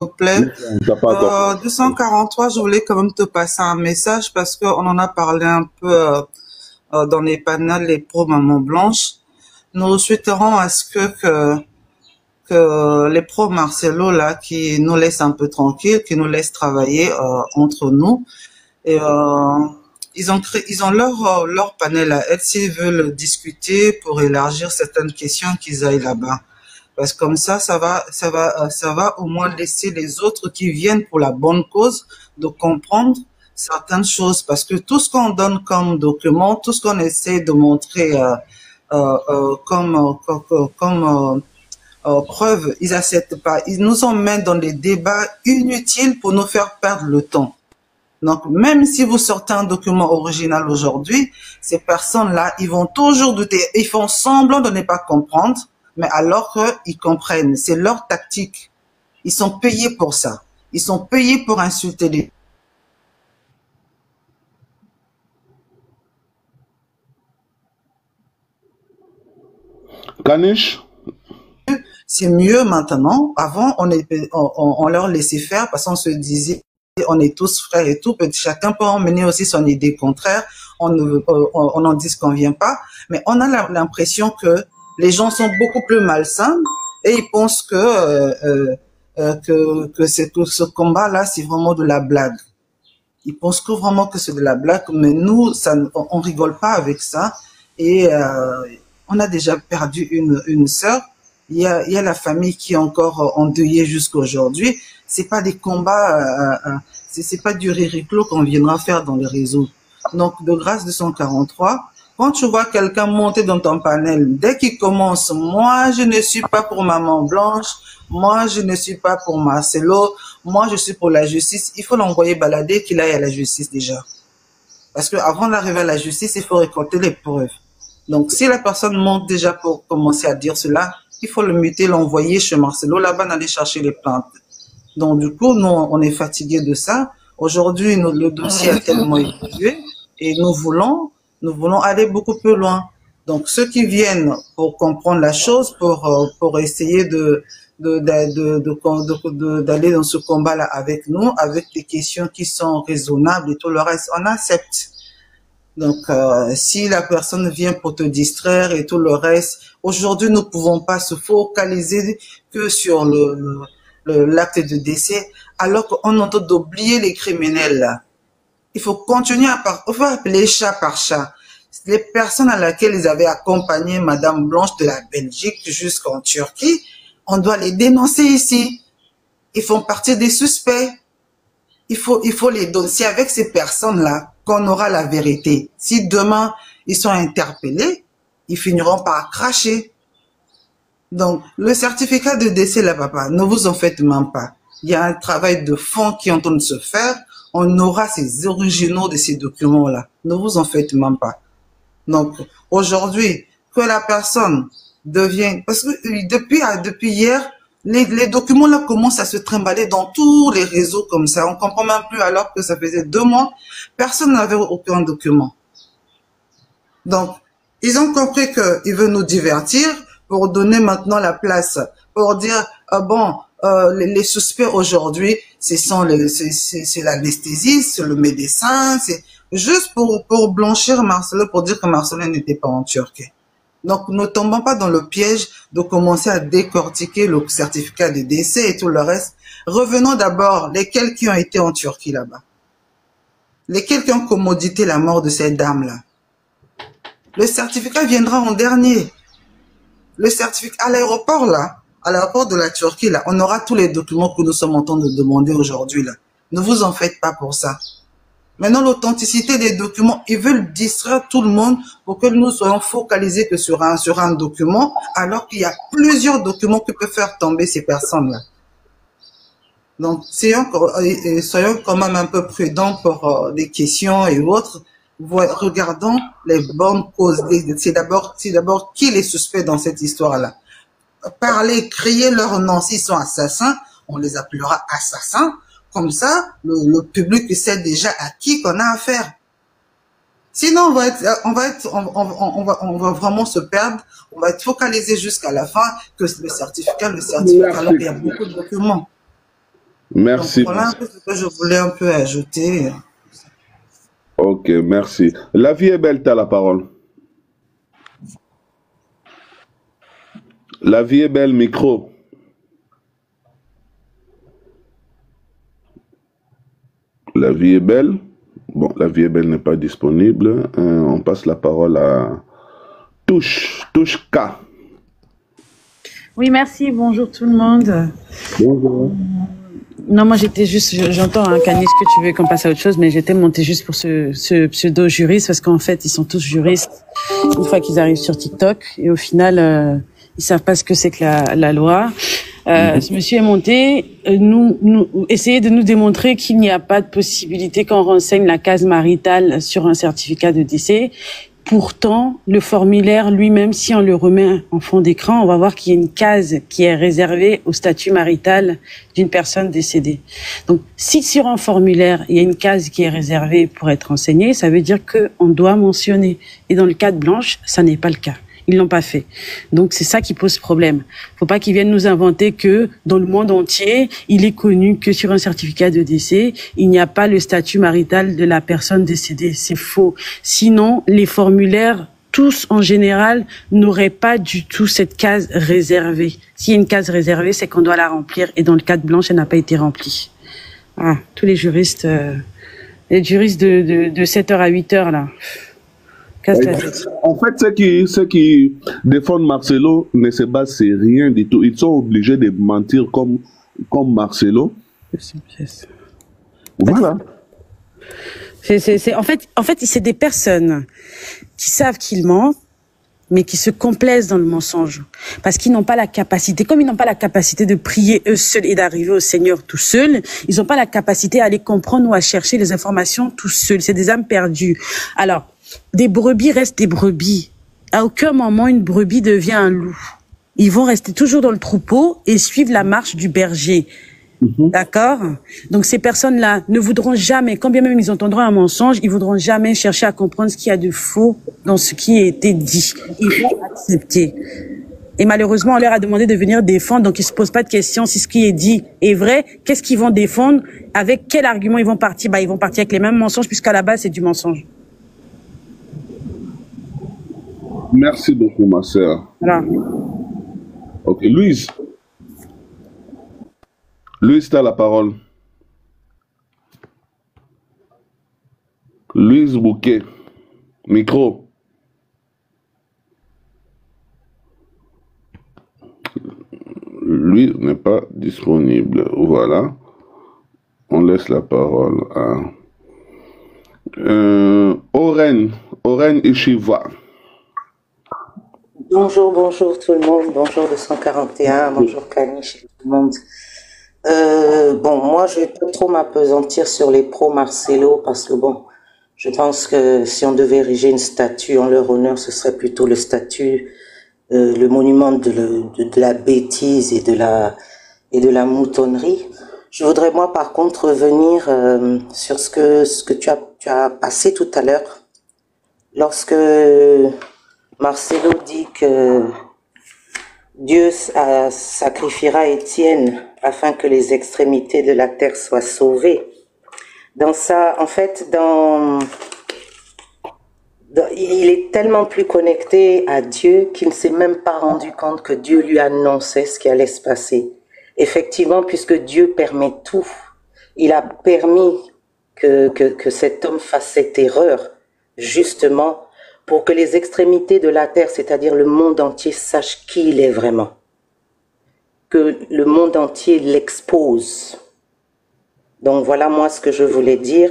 vous plaît. T'as pas encore. 243, je voulais quand même te passer un message parce qu'on en a parlé un peu dans les panels, les pros Maman Blanche. Nous souhaiterons à ce que les pros Marcelo là, qui nous laissent un peu tranquilles, qui nous laissent travailler entre nous. Et ils ont leur panel à elles s'ils veulent discuter pour élargir certaines questions qu'ils aillent là-bas. Parce que comme ça va au moins laisser les autres qui viennent pour la bonne cause de comprendre certaines choses. Parce que tout ce qu'on donne comme document, tout ce qu'on essaie de montrer comme preuve, ils acceptent pas. Ils nous emmènent dans des débats inutiles pour nous faire perdre le temps. Donc, même si vous sortez un document original aujourd'hui, ces personnes-là, ils vont toujours douter. Ils font semblant de ne pas comprendre, mais alors qu'ils comprennent. C'est leur tactique. Ils sont payés pour ça. Ils sont payés pour insulter les... Kanish? C'est mieux maintenant. Avant, on leur laissait faire parce qu'on se disait on est tous frères et tout, chacun peut emmener aussi son idée contraire, on n'en dit ce qu'on vient pas, mais on a l'impression que les gens sont beaucoup plus malsains et ils pensent que ce combat-là, c'est vraiment de la blague. Ils pensent que vraiment que c'est de la blague, mais nous, on rigole pas avec ça et on a déjà perdu une sœur. Il y a la famille qui est encore endeuillée jusqu'à aujourd'hui. C'est pas des combats, c'est pas du rire-clos qu'on viendra faire dans les réseaux. Donc, de grâce 243, quand tu vois quelqu'un monter dans ton panel, dès qu'il commence, moi, je ne suis pas pour Maman Blanche, moi, je ne suis pas pour Marcelo, moi, je suis pour la justice, il faut l'envoyer balader qu'il aille à la justice déjà. Parce que avant d'arriver à la justice, il faut récolter les preuves. Donc, si la personne monte déjà pour commencer à dire cela, il faut le muter, l'envoyer chez Marcelo, là-bas, d'aller chercher les plaintes. Donc, du coup, nous, on est fatigués de ça. Aujourd'hui, le dossier a tellement évolué et nous voulons aller beaucoup plus loin. Donc, ceux qui viennent pour comprendre la chose, pour essayer d'aller dans ce combat-là avec nous, avec des questions qui sont raisonnables et tout le reste, on accepte. Donc, si la personne vient pour te distraire et tout le reste, aujourd'hui, nous ne pouvons pas se focaliser que sur l'acte de décès, alors qu'on entend d'oublier les criminels là. Il faut continuer on va appeler chat par chat. Les personnes à laquelle ils avaient accompagné Madame Blanche de la Belgique jusqu'en Turquie, on doit les dénoncer ici. Ils font partie des suspects. Il faut les dossiers avec ces personnes-là qu'on aura la vérité. Si demain, ils sont interpellés, ils finiront par cracher. Donc, le certificat de décès, là, papa, ne vous en faites même pas. Il y a un travail de fond qui est en train de se faire. On aura ces originaux de ces documents-là. Ne vous en faites même pas. Donc, aujourd'hui, que la personne devienne... Parce que depuis hier, les documents là commencent à se trimballer dans tous les réseaux comme ça. On comprend même plus alors que ça faisait 2 mois. Personne n'avait aucun document. Donc, ils ont compris qu'ils veulent nous divertir pour donner maintenant la place, pour dire, les suspects aujourd'hui, c'est l'anesthésiste, c'est le médecin, c'est juste pour blanchir Marcelo, pour dire que Marcelo n'était pas en Turquie. Donc, ne tombons pas dans le piège de commencer à décortiquer le certificat de décès et tout le reste. Revenons d'abord, lesquels qui ont été en Turquie là-bas. Lesquels qui ont commodité la mort de cette dame-là. Le certificat viendra en dernier. Le certificat à l'aéroport là, à l'aéroport de la Turquie là, on aura tous les documents que nous sommes en train de demander aujourd'hui là. Ne vous en faites pas pour ça. Maintenant, l'authenticité des documents, ils veulent distraire tout le monde pour que nous soyons focalisés que sur un document, alors qu'il y a plusieurs documents qui peuvent faire tomber ces personnes-là. Donc, soyons quand même un peu prudents pour des questions et autres. Regardons les bonnes causes. C'est d'abord qui les suspects dans cette histoire-là. Parler, crier leur nom. S'ils sont assassins, on les appellera assassins. Comme ça, le public sait déjà à qui qu'on a affaire. Sinon, on va vraiment se perdre. On va être focalisé jusqu'à la fin que le certificat, alors qu'il y a beaucoup de documents. Donc Merci, voilà un Marcel. peu ce que je voulais un peu ajouter. Ok, merci. La vie est belle, t'as la parole. La vie est belle, micro. La vie est belle. Bon, la vie est belle n'est pas disponible. On passe la parole à Touche, Touche K. Oui, merci. Bonjour tout le monde. Bonjour. Non, moi j'étais juste, j'entends Canis que tu veux qu'on passe à autre chose, mais j'étais montée juste pour ce pseudo juriste parce qu'en fait ils sont tous juristes une fois qu'ils arrivent sur TikTok et au final ils savent pas ce que c'est que la loi. Ce monsieur est monté, essayer de nous démontrer qu'il n'y a pas de possibilité qu'on renseigne la case maritale sur un certificat de décès. Pourtant, le formulaire lui-même, si on le remet en fond d'écran, on va voir qu'il y a une case qui est réservée au statut marital d'une personne décédée. Donc, si sur un formulaire, il y a une case qui est réservée pour être renseignée, ça veut dire qu'on doit mentionner. Et dans le cas de Blanche, ça n'est pas le cas. Ils l'ont pas fait. Donc c'est ça qui pose problème. Faut pas qu'ils viennent nous inventer que dans le monde entier, il est connu que sur un certificat de décès, il n'y a pas le statut marital de la personne décédée. C'est faux. Sinon, les formulaires tous en général n'auraient pas du tout cette case réservée. S'il y a une case réservée, c'est qu'on doit la remplir. Et dans le cas de Blanche, elle n'a pas été remplie. Ah, tous les juristes de 7h à 8h là. Casse la tête. En fait, ceux qui défendent Marcelo ne se basent sur rien du tout. Ils sont obligés de mentir comme Marcelo. Voilà. En fait, c'est des personnes qui savent qu'ils mentent, mais qui se complaisent dans le mensonge. Parce qu'ils n'ont pas la capacité, comme ils n'ont pas la capacité de prier eux seuls et d'arriver au Seigneur tout seuls, ils n'ont pas la capacité à aller comprendre ou à chercher les informations tout seuls. C'est des âmes perdues. Alors, des brebis restent des brebis. À aucun moment, une brebis devient un loup. Ils vont rester toujours dans le troupeau et suivre la marche du berger. D'accord? Donc ces personnes-là ne voudront jamais, quand bien même ils entendront un mensonge, ils voudront jamais chercher à comprendre ce qu'il y a de faux dans ce qui a été dit. Ils vont accepter. Et malheureusement, on leur a demandé de venir défendre, donc ils se posent pas de questions si ce qui est dit est vrai. Qu'est-ce qu'ils vont défendre? Avec quel argument ils vont partir? Ils vont partir avec les mêmes mensonges puisqu'à la base c'est du mensonge. Merci beaucoup, ma sœur. Voilà. Ok, Louise. Louise, tu as la parole. Louise Bouquet. Micro. Lui n'est pas disponible. Voilà. On laisse la parole à Oren Ishiva. Bonjour, bonjour tout le monde, bonjour 241, bonjour Kanish et tout le monde. Bon, moi je vais pas trop m'apesantir sur les pros Marcelo parce que bon, je pense que si on devait ériger une statue en leur honneur, ce serait plutôt le statut, le monument de la bêtise et de la moutonnerie. Je voudrais moi par contre revenir sur ce que tu as passé tout à l'heure lorsque Marcelo dit que Dieu sacrifiera Étienne afin que les extrémités de la terre soient sauvées. Dans ça, en fait, il est tellement plus connecté à Dieu qu'il ne s'est même pas rendu compte que Dieu lui annonçait ce qui allait se passer. Effectivement, puisque Dieu permet tout, il a permis que cet homme fasse cette erreur, justement, pour que les extrémités de la terre, c'est-à-dire le monde entier, sachent qui il est vraiment. Que le monde entier l'expose. Donc voilà moi ce que je voulais dire.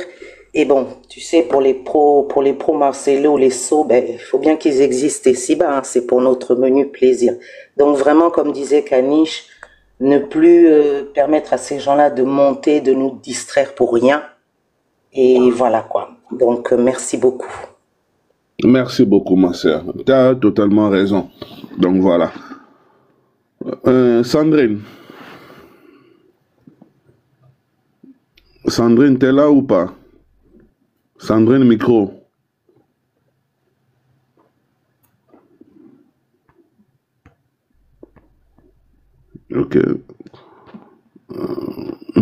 Et bon, tu sais, pour les pros Marcelo, les sots, il faut bien qu'ils existent ici-bas, hein, c'est pour notre menu plaisir. Donc vraiment, comme disait Kanish, ne plus permettre à ces gens-là de monter, de nous distraire pour rien. Et voilà quoi. Donc merci beaucoup. Merci beaucoup, ma sœur. Tu as totalement raison. Donc voilà. Sandrine. Sandrine, t'es là ou pas? Sandrine, micro. Ok. Ah,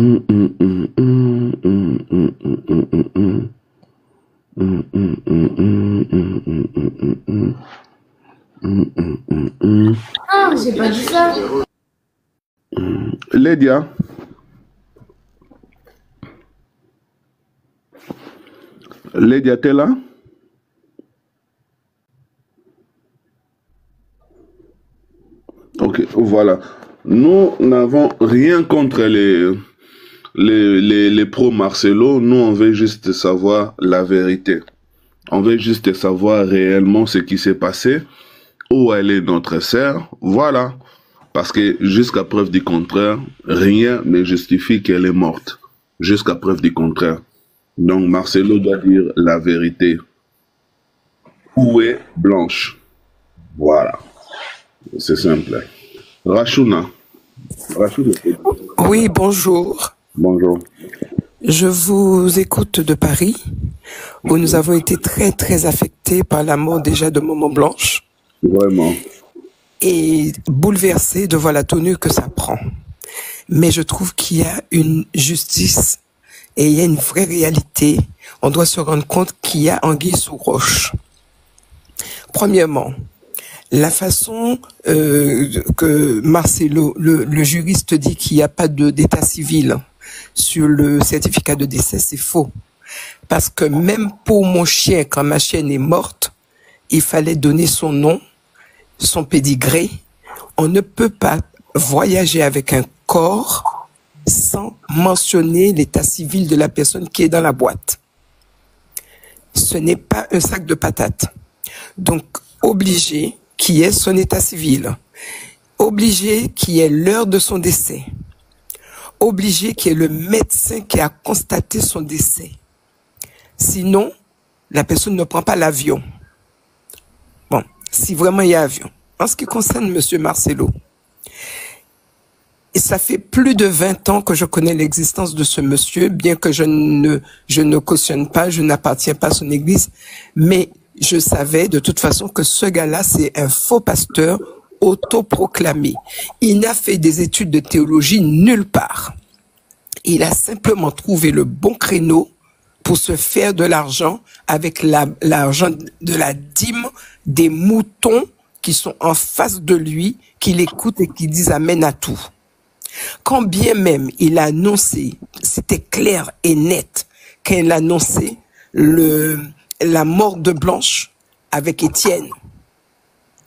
j'ai pas dit ça. Lydia. Lydia, t'es là? Ok, voilà. Nous n'avons rien contre les pro-Marcelo. Nous, on veut juste savoir la vérité. On veut juste savoir réellement ce qui s'est passé, où elle est notre sœur. Voilà. Parce que jusqu'à preuve du contraire, rien ne justifie qu'elle est morte. Jusqu'à preuve du contraire. Donc, Marcelo doit dire la vérité. Où est Blanche? Voilà. C'est simple. Rachuna. Oui, bonjour. Bonjour. Je vous écoute de Paris, où nous avons été très, très affectés par la mort déjà de Maman Blanche. Vraiment. Et bouleversés de voir la tournure que ça prend. Mais je trouve qu'il y a une justice et il y a une vraie réalité. On doit se rendre compte qu'il y a anguille sous roche. Premièrement, la façon que Marcelo, le juriste, dit qu'il n'y a pas d'état civil sur le certificat de décès, c'est faux. Parce que même pour mon chien, quand ma chienne est morte, il fallait donner son nom, son pédigré. On ne peut pas voyager avec un corps sans mentionner l'état civil de la personne qui est dans la boîte. Ce n'est pas un sac de patates. Donc, obligé qu'il y ait son état civil, obligé qu'il y ait l'heure de son décès, obligé qu'il y ait le médecin qui a constaté son décès. Sinon, la personne ne prend pas l'avion. Bon, si vraiment il y a avion. En ce qui concerne Monsieur Marcelo, et ça fait plus de 20 ans que je connais l'existence de ce monsieur, bien que je ne cautionne pas, je n'appartiens pas à son église, mais je savais de toute façon que ce gars-là, c'est un faux pasteur autoproclamé. Il n'a fait des études de théologie nulle part. Il a simplement trouvé le bon créneau pour se faire de l'argent avec l'argent de la dîme des moutons qui sont en face de lui, qui l'écoutent et qui disent amen à tout. Quand bien même il a annoncé, c'était clair et net, quand il a annoncé la mort de Blanche avec Étienne,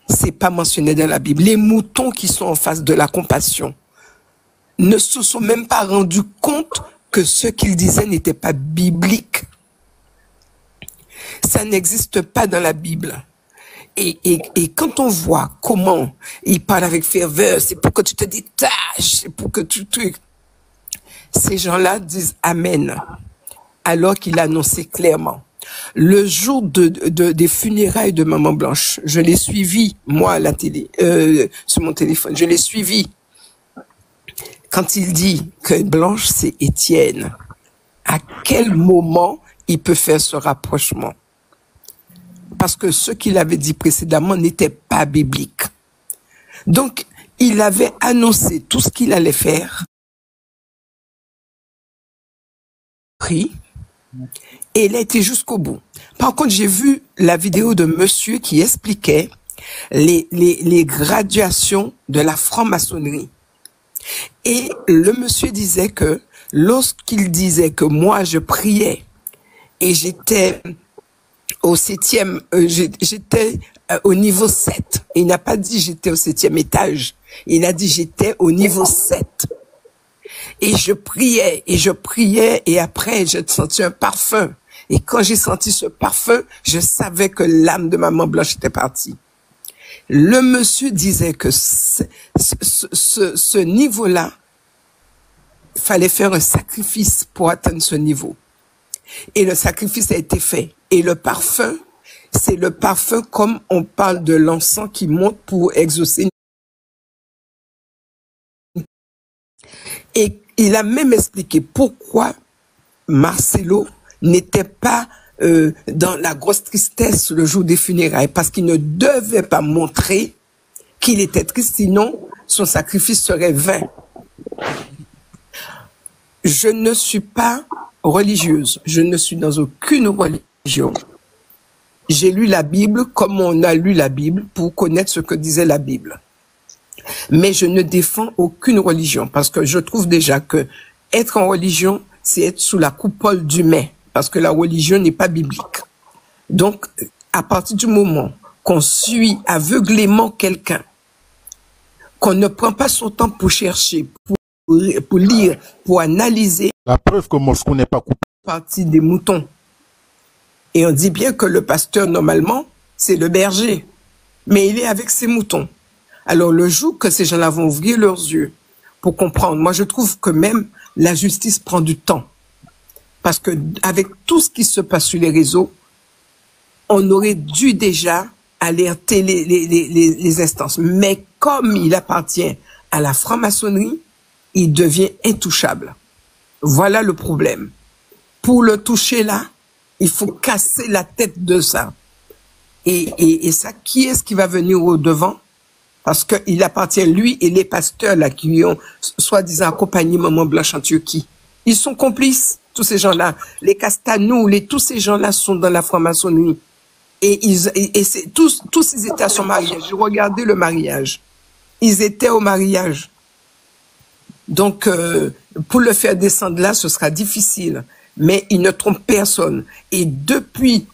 c'est pas mentionné dans la Bible. Les moutons qui sont en face de la compassion ne se sont même pas rendus compte que ce qu'il disait n'était pas biblique. Ça n'existe pas dans la Bible. Et quand on voit comment il parle avec ferveur, c'est pour que tu te détaches, c'est pour que ces gens-là disent Amen, alors qu'il a annoncé clairement. Le jour des funérailles de Maman Blanche, je l'ai suivi, moi, à la télé, sur mon téléphone, je l'ai suivi. Quand il dit que Blanche, c'est Étienne, à quel moment il peut faire ce rapprochement? Parce que ce qu'il avait dit précédemment n'était pas biblique. Donc, il avait annoncé tout ce qu'il allait faire. Et il a été jusqu'au bout. Par contre, j'ai vu la vidéo de monsieur qui expliquait les graduations de la franc-maçonnerie. Et le monsieur disait que lorsqu'il disait que moi je priais et j'étais au 7e, j'étais au niveau 7. Il n'a pas dit j'étais au 7e étage. Il a dit j'étais au niveau 7. Et je priais, et après j'ai senti un parfum. Et quand j'ai senti ce parfum, je savais que l'âme de Maman Blanche était partie. Le monsieur disait que ce niveau-là, il fallait faire un sacrifice pour atteindre ce niveau. Et le sacrifice a été fait. Et le parfum, c'est le parfum comme on parle de l'encens qui monte pour exaucer. Et il a même expliqué pourquoi Marcelo n'était pas dans la grosse tristesse le jour des funérailles, parce qu'il ne devait pas montrer qu'il était triste, sinon son sacrifice serait vain. Je ne suis pas religieuse. Je ne suis dans aucune religion. J'ai lu la Bible comme on a lu la Bible pour connaître ce que disait la Bible. Mais je ne défends aucune religion parce que je trouve déjà que être en religion, c'est être sous la coupole d'humain parce que la religion n'est pas biblique. Donc, à partir du moment qu'on suit aveuglément quelqu'un, qu'on ne prend pas son temps pour chercher, pour lire, pour analyser. La preuve que Moscou n'est pas coupé. Partie des moutons. Et on dit bien que le pasteur, normalement, c'est le berger. Mais il est avec ses moutons. Alors, le jour que ces gens-là vont ouvrir leurs yeux pour comprendre, moi, je trouve que même la justice prend du temps. Parce que avec tout ce qui se passe sur les réseaux, on aurait dû déjà alerter les instances. Mais comme il appartient à la franc-maçonnerie, il devient intouchable. Voilà le problème. Pour le toucher là, il faut casser la tête de ça. Et ça, qui est-ce qui va venir au devant? Parce qu'il appartient, lui et les pasteurs là qui ont soi-disant accompagné Maman Blanche en Turquie. Ils sont complices, tous ces gens-là. Les Castanou, tous ces gens-là sont dans la franc-maçonnerie. Et tous ils étaient à son mariage. J'ai regardé le mariage. Ils étaient au mariage. Donc, pour le faire descendre là, ce sera difficile. Mais il ne trompe personne. Et depuis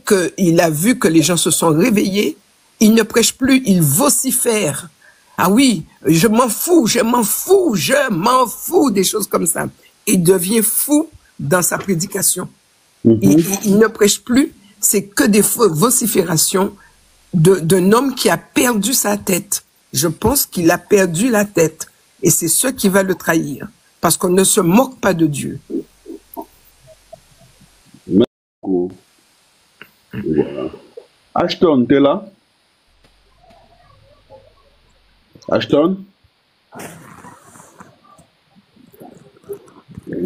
qu'il a vu que les gens se sont réveillés, il ne prêche plus, il vocifère. Ah oui, je m'en fous des choses comme ça. Il devient fou dans sa prédication. Il ne prêche plus, c'est que des vociférations d'un homme qui a perdu sa tête. Je pense qu'il a perdu la tête. Et c'est ce qui va le trahir. Parce qu'on ne se moque pas de Dieu. Merci beaucoup. Voilà. Ashton, t'es là? Ashton?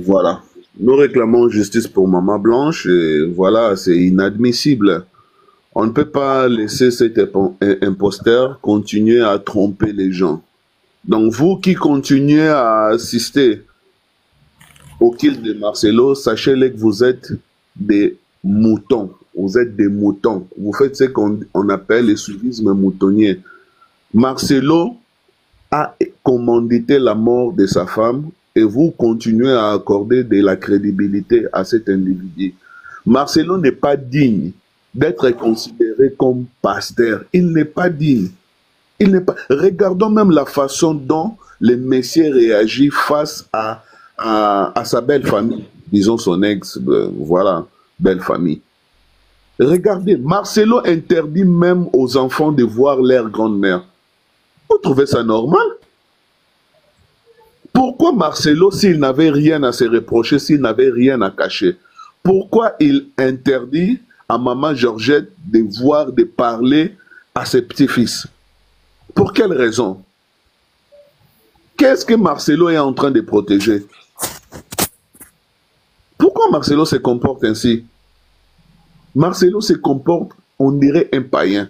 Voilà. Nous réclamons justice pour Maman Blanche et voilà, c'est inadmissible. On ne peut pas laisser cet imposteur continuer à tromper les gens. Donc vous qui continuez à assister au kill de Marcelo, sachez-le que vous êtes des moutons. Vous êtes des moutons. Vous faites ce qu'on appelle le suivisme moutonnier. Marcelo a commandité la mort de sa femme et vous continuez à accorder de la crédibilité à cet individu. Marcelo n'est pas digne d'être considéré comme pasteur. Il n'est pas digne. Il n'est pas... Regardons même la façon dont le Messie réagit face à sa belle famille. Disons son ex, voilà, belle famille. Regardez, Marcelo interdit même aux enfants de voir leur grand-mère. Vous trouvez ça normal? Pourquoi Marcelo, s'il n'avait rien à se reprocher, s'il n'avait rien à cacher, pourquoi il interdit à maman Georgette de voir, de parler à ses petits-fils? Pour quelle raison? Qu'est-ce que Marcelo est en train de protéger? Pourquoi Marcelo se comporte ainsi? Marcelo se comporte, on dirait, un païen.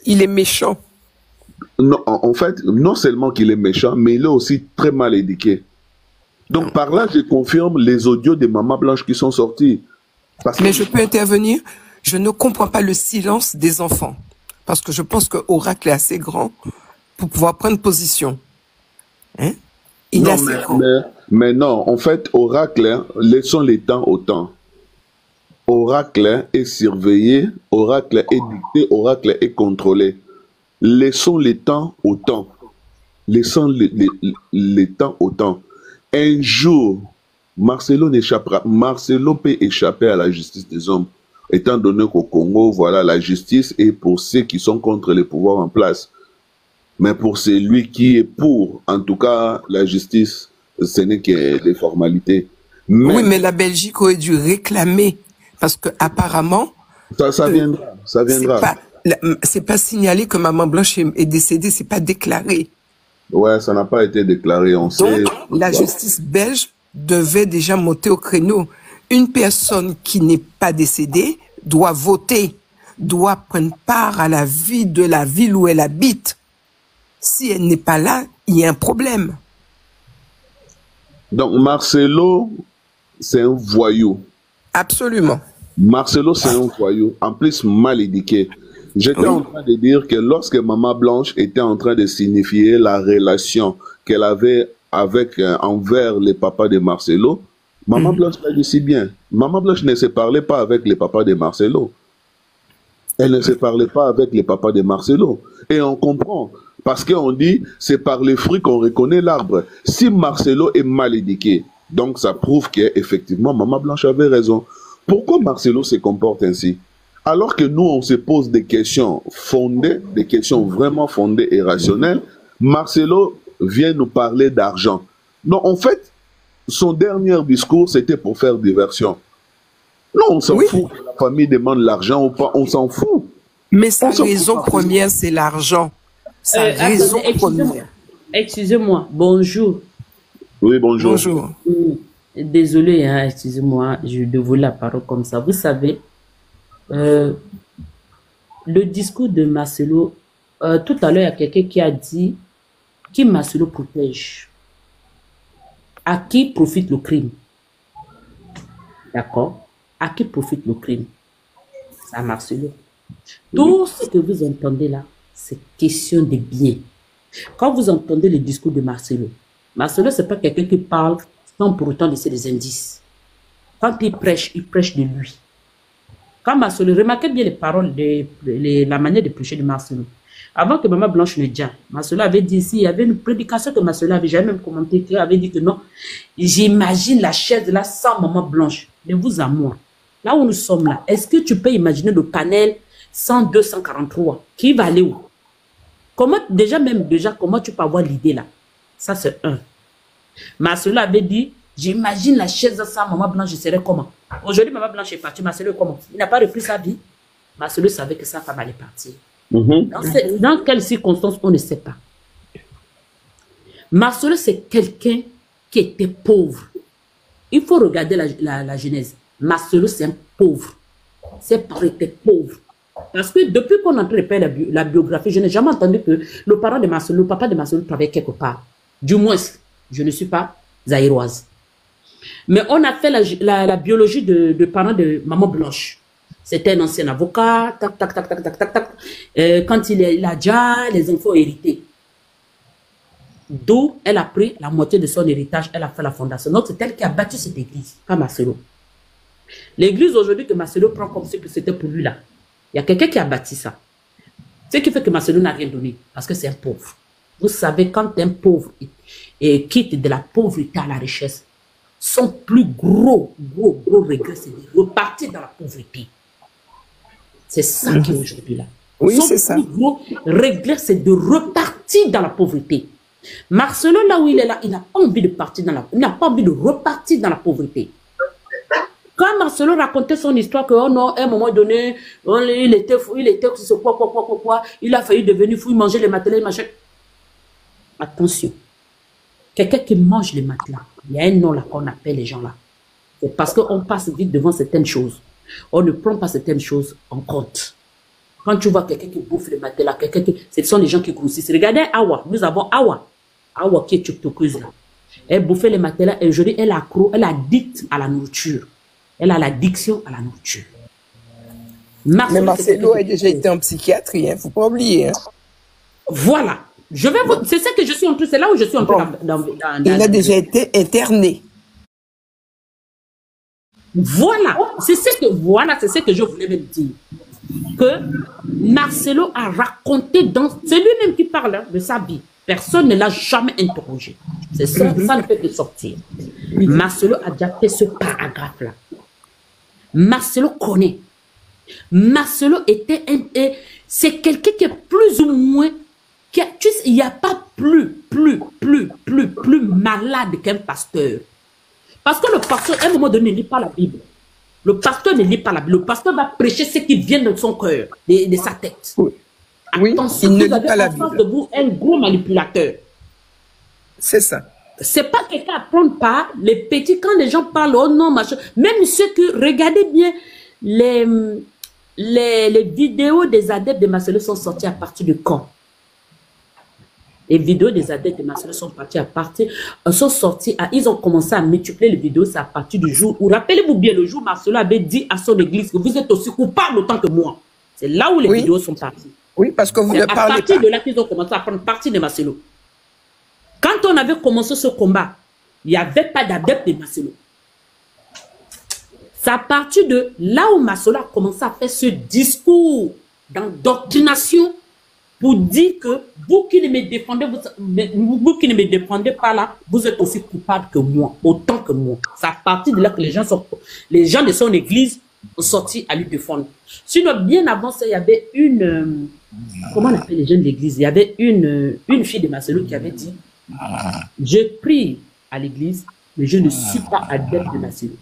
Il est méchant. Non, en fait, non seulement qu'il est méchant, mais il est aussi très mal éduqué. Donc par là, je confirme les audios de Maman Blanche qui sont sortis. Mais je peux intervenir? Je ne comprends pas le silence des enfants. Parce que je pense que Oracle est assez grand pour pouvoir prendre position. Hein? Il est assez grand. Mais non, en fait, Oracle, laissons les temps au temps. Oracle est surveillé, Oracle est dicté, Oracle est contrôlé. Laissons les temps au temps. Laissons les temps au temps. Un jour, Marcelo n'échappera. Marcelo peut échapper à la justice des hommes. Étant donné qu'au Congo, voilà, la justice est pour ceux qui sont contre les pouvoirs en place. Mais pour celui qui est pour, en tout cas, la justice, ce n'est que des formalités. Mais, oui, mais la Belgique aurait dû réclamer, parce que apparemment, ça viendra, ça viendra. C'est pas signalé que Maman Blanche est décédée, c'est pas déclaré. Ouais, ça n'a pas été déclaré, on sait. Donc, la justice belge devait déjà monter au créneau. Une personne qui n'est pas décédée doit voter, doit prendre part à la vie de la ville où elle habite. Si elle n'est pas là, il y a un problème. Donc, Marcelo, c'est un voyou. Absolument. Marcelo, c'est un voyou. En plus, mal éduqué. J'étais en train de dire que lorsque Maman Blanche était en train de signifier la relation qu'elle avait avec, envers les papas de Marcelo, Maman Blanche l'a dit si bien. Maman Blanche ne se parlait pas avec les papas de Marcelo. Elle ne se parlait pas avec les papas de Marcelo. Et on comprend. Parce qu'on dit, c'est par les fruits qu'on reconnaît l'arbre. Si Marcelo est mal éduqué, donc ça prouve qu'effectivement, Maman Blanche avait raison. Pourquoi Marcelo se comporte ainsi? Alors que nous, on se pose des questions fondées, des questions vraiment fondées et rationnelles, Marcelo vient nous parler d'argent. Non, en fait, son dernier discours, c'était pour faire diversion. Non, on s'en fout que la famille demande l'argent ou pas, on s'en fout. Mais sa raison première, c'est l'argent. Sa raison première. Excusez-moi, bonjour. Oui, bonjour. Bonjour. Désolé, hein, excusez-moi, je dévoile la parole comme ça. Vous savez, le discours de Marcelo, tout à l'heure, il y a quelqu'un qui a dit qui Marcelo protège. À qui profite le crime? D'accord? À qui profite le crime? C'est à Marcelo. Tout ce que vous entendez là, c'est question de bien. Quand vous entendez le discours de Marcelo, Marcelo, ce n'est pas quelqu'un qui parle sans pour autant laisser des indices. Quand il prêche de lui. Quand Marcelo, remarquez bien les paroles, la manière de prêcher de Marcelo. Avant que Maman Blanche ne dise, Marcelo avait dit ici, il y avait une prédication que Marcelo avait jamais même commenté, qui avait dit que non, j'imagine la chaise là sans Maman Blanche. De vous à moi. Là où nous sommes là, est-ce que tu peux imaginer le panel 102-143 qui va aller où? Comment, comment tu peux avoir l'idée là? Ça, c'est un. Marcelo avait dit, j'imagine la chaise sans Maman Blanche, je serais comment? Aujourd'hui, Maman Blanche est partie, Marcelo est comment? Il n'a pas repris sa vie. Marcelo savait que sa femme allait partir. Dans quelles circonstances, on ne sait pas. Marcelo, c'est quelqu'un qui était pauvre. Il faut regarder la genèse. Marcelo, c'est un pauvre. Ses parents étaient pauvres. Parce que depuis qu'on est en train de faire la biographie, je n'ai jamais entendu que le papa de Marcelo travaillait quelque part. Du moins, je ne suis pas zaïroise. Mais on a fait la biologie de parents de Maman Blanche. C'était un ancien avocat, tac, tac, tac, tac, tac, tac, tac. Quand il a déjà les enfants hérités. D'où elle a pris la moitié de son héritage, elle a fait la fondation. Donc c'est elle qui a bâti cette église, pas Marcelo. L'église aujourd'hui que Marcelo prend comme si c'était pour lui là. Il y a quelqu'un qui a bâti ça. Ce qui fait que Marcelo n'a rien donné, parce que c'est un pauvre. Vous savez, quand un pauvre quitte de la pauvreté à la richesse, son plus gros regret, c'est de repartir dans la pauvreté. C'est ça qui est aujourd'hui là. Oui, c'est ça. Son plus gros regret, c'est de repartir dans la pauvreté. Marcelo, là où il est là, il n'a pas envie de partir il n'a pas envie de repartir dans la pauvreté. Quand Marcelo racontait son histoire que, oh non, à un moment donné, il était fou, il était quoi, il a failli devenir fou, il mangeait les matelas, il mangeait. Attention. Quelqu'un qui mange les matelas, il y a un nom là qu'on appelle les gens là. C'est parce qu'on passe vite devant certaines choses. On ne prend pas certaines choses en compte. Quand tu vois quelqu'un qui bouffe les matelas, ce sont les gens qui grossissent. Regardez Awa, nous avons Awa qui est tiktokeuse là. Elle bouffait les matelas et aujourd'hui elle est addict à la nourriture. Elle a l'addiction à la nourriture. Mais Marcelo a déjà été en psychiatrie, hein, faut pas oublier. Hein. Voilà. C'est ça que je suis en train, c'est là où je suis en train il a déjà été interné. Voilà, c'est ce que je voulais même dire. Que Marcelo a raconté c'est lui-même qui parle hein, de sa vie. Personne ne l'a jamais interrogé. C'est ça, ça ne peut que sortir. Marcelo a déjà fait ce paragraphe-là. Marcelo connaît. Marcelo c'est quelqu'un qui est plus ou moins, il n'y a pas plus malade qu'un pasteur. Parce que le pasteur, à un moment donné, ne lit pas la Bible. Le pasteur ne lit pas la Bible. Le pasteur va prêcher ce qui vient de son cœur, de sa tête. Oui, attention, il ne lit pas la Bible. Vous avez en face de vous un gros manipulateur. C'est ça. C'est pas quelqu'un à prendre par les petits, quand les gens parlent, oh non, machin. Même ceux que, regardez bien, les vidéos des adeptes de Marcelo sont sorties à partir de quand? Les vidéos des adeptes de Marcelo sont sortis, ils ont commencé à multiplier les vidéos, c'est à partir du jour où, rappelez-vous bien, le jour où Marcelo avait dit à son église que vous êtes aussi coupable autant que moi. C'est là où les vidéos sont parties. Oui, parce que vous ne parlez pas. À partir de là qu'ils ont commencé à prendre partie de Marcelo. Quand on avait commencé ce combat, il n'y avait pas d'adepte de Marcelo. C'est à partir de là où Marcelo a commencé à faire ce discours d'endoctrination pour dire que vous qui ne me défendez pas là, vous êtes aussi coupable que moi, autant que moi. C'est à partir de là que les gens de son église sont sortis à lui défendre. Sinon, bien avant ça, il y avait une... comment on appelle les jeunes de l'église? Il y avait une fille de Marcelo qui avait dit « Je prie à l'église, mais je ne suis pas adepte de Marcelo. »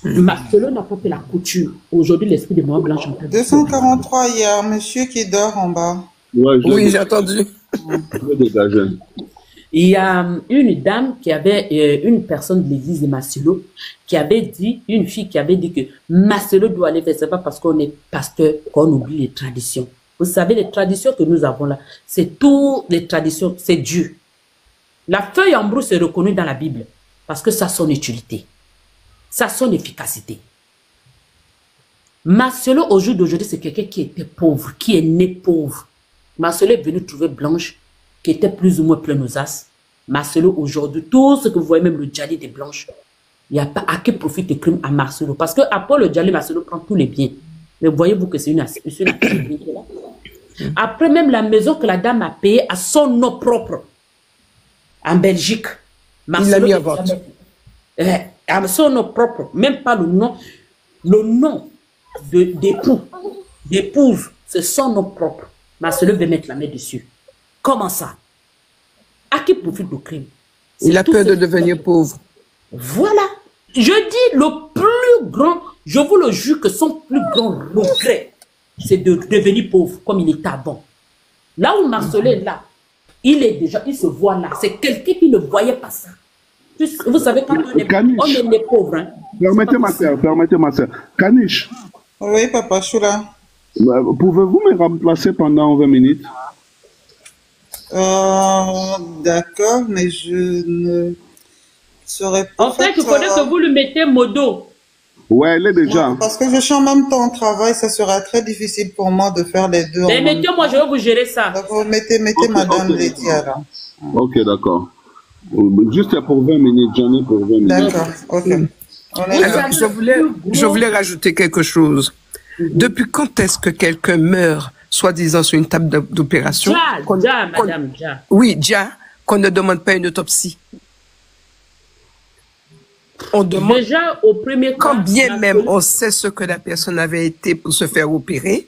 Marcelo n'a pas fait la couture. Aujourd'hui, l'esprit de Moab Blanche... 243, il y a un monsieur qui dort en bas. Ouais, oui, j'ai entendu. Il y a une dame qui avait, une personne de l'église de Marcelo, qui avait dit, une fille qui avait dit que Marcelo doit aller faire, c'est pas parce qu'on est pasteur qu'on oublie les traditions. Vous savez, les traditions que nous avons là, c'est toutes les traditions, c'est Dieu. La feuille en brousse est reconnue dans la Bible parce que ça a son utilité, ça a son efficacité. Marcelo, au jour d'aujourd'hui, c'est quelqu'un qui était pauvre, qui est né pauvre. Marcelo est venu trouver Blanche, qui était plus ou moins plein aux as. Marcelo, aujourd'hui, tout ce que vous voyez, même le Djali des Blanches, il n'y a pas à qui profite le crime à Marcelo. Parce qu'après le Djali, Marcelo prend tous les biens. Mais voyez-vous que c'est une activité là. Après, même la maison que la dame a payée à son nom propre, en Belgique, Marcelo, il l'a mis à vente. À son nom propre, même pas le nom d'époux, d'épouse, c'est son nom propre. Marcelo veut mettre la main dessus. Comment ça? À qui profite le crime? Il a peur de devenir pauvre. Voilà. Je dis le plus grand, je vous le jure que son plus grand regret, c'est de devenir pauvre comme il était avant. Là où Marcelo est là, il se voit là. C'est quelqu'un qui ne voyait pas ça. Vous savez, quand on est pauvre. Hein, permettez ma soeur. Kanish. Oui, papa, je suis là. Pouvez-vous me remplacer pendant 20 minutes? D'accord, mais je ne saurais pas. En fait, il faudrait que vous le mettez modo. Ouais, elle est déjà. Ouais, parce que je suis en même temps au travail, ça sera très difficile pour moi de faire les deux. Mais mettez-moi, je vais vous gérer ça. Donc, vous mettez Madame Lydia là. Ok, d'accord. Juste pour 20 minutes, j'en ai pour 20 minutes. D'accord, ok. Alors, je voulais rajouter quelque chose. Depuis quand est-ce que quelqu'un meurt, soi-disant sur une table d'opération? Madame, oui, déjà, qu'on ne demande pas une autopsie. On demande, déjà, au premier quand bien même on sait ce que la personne avait été pour se faire opérer,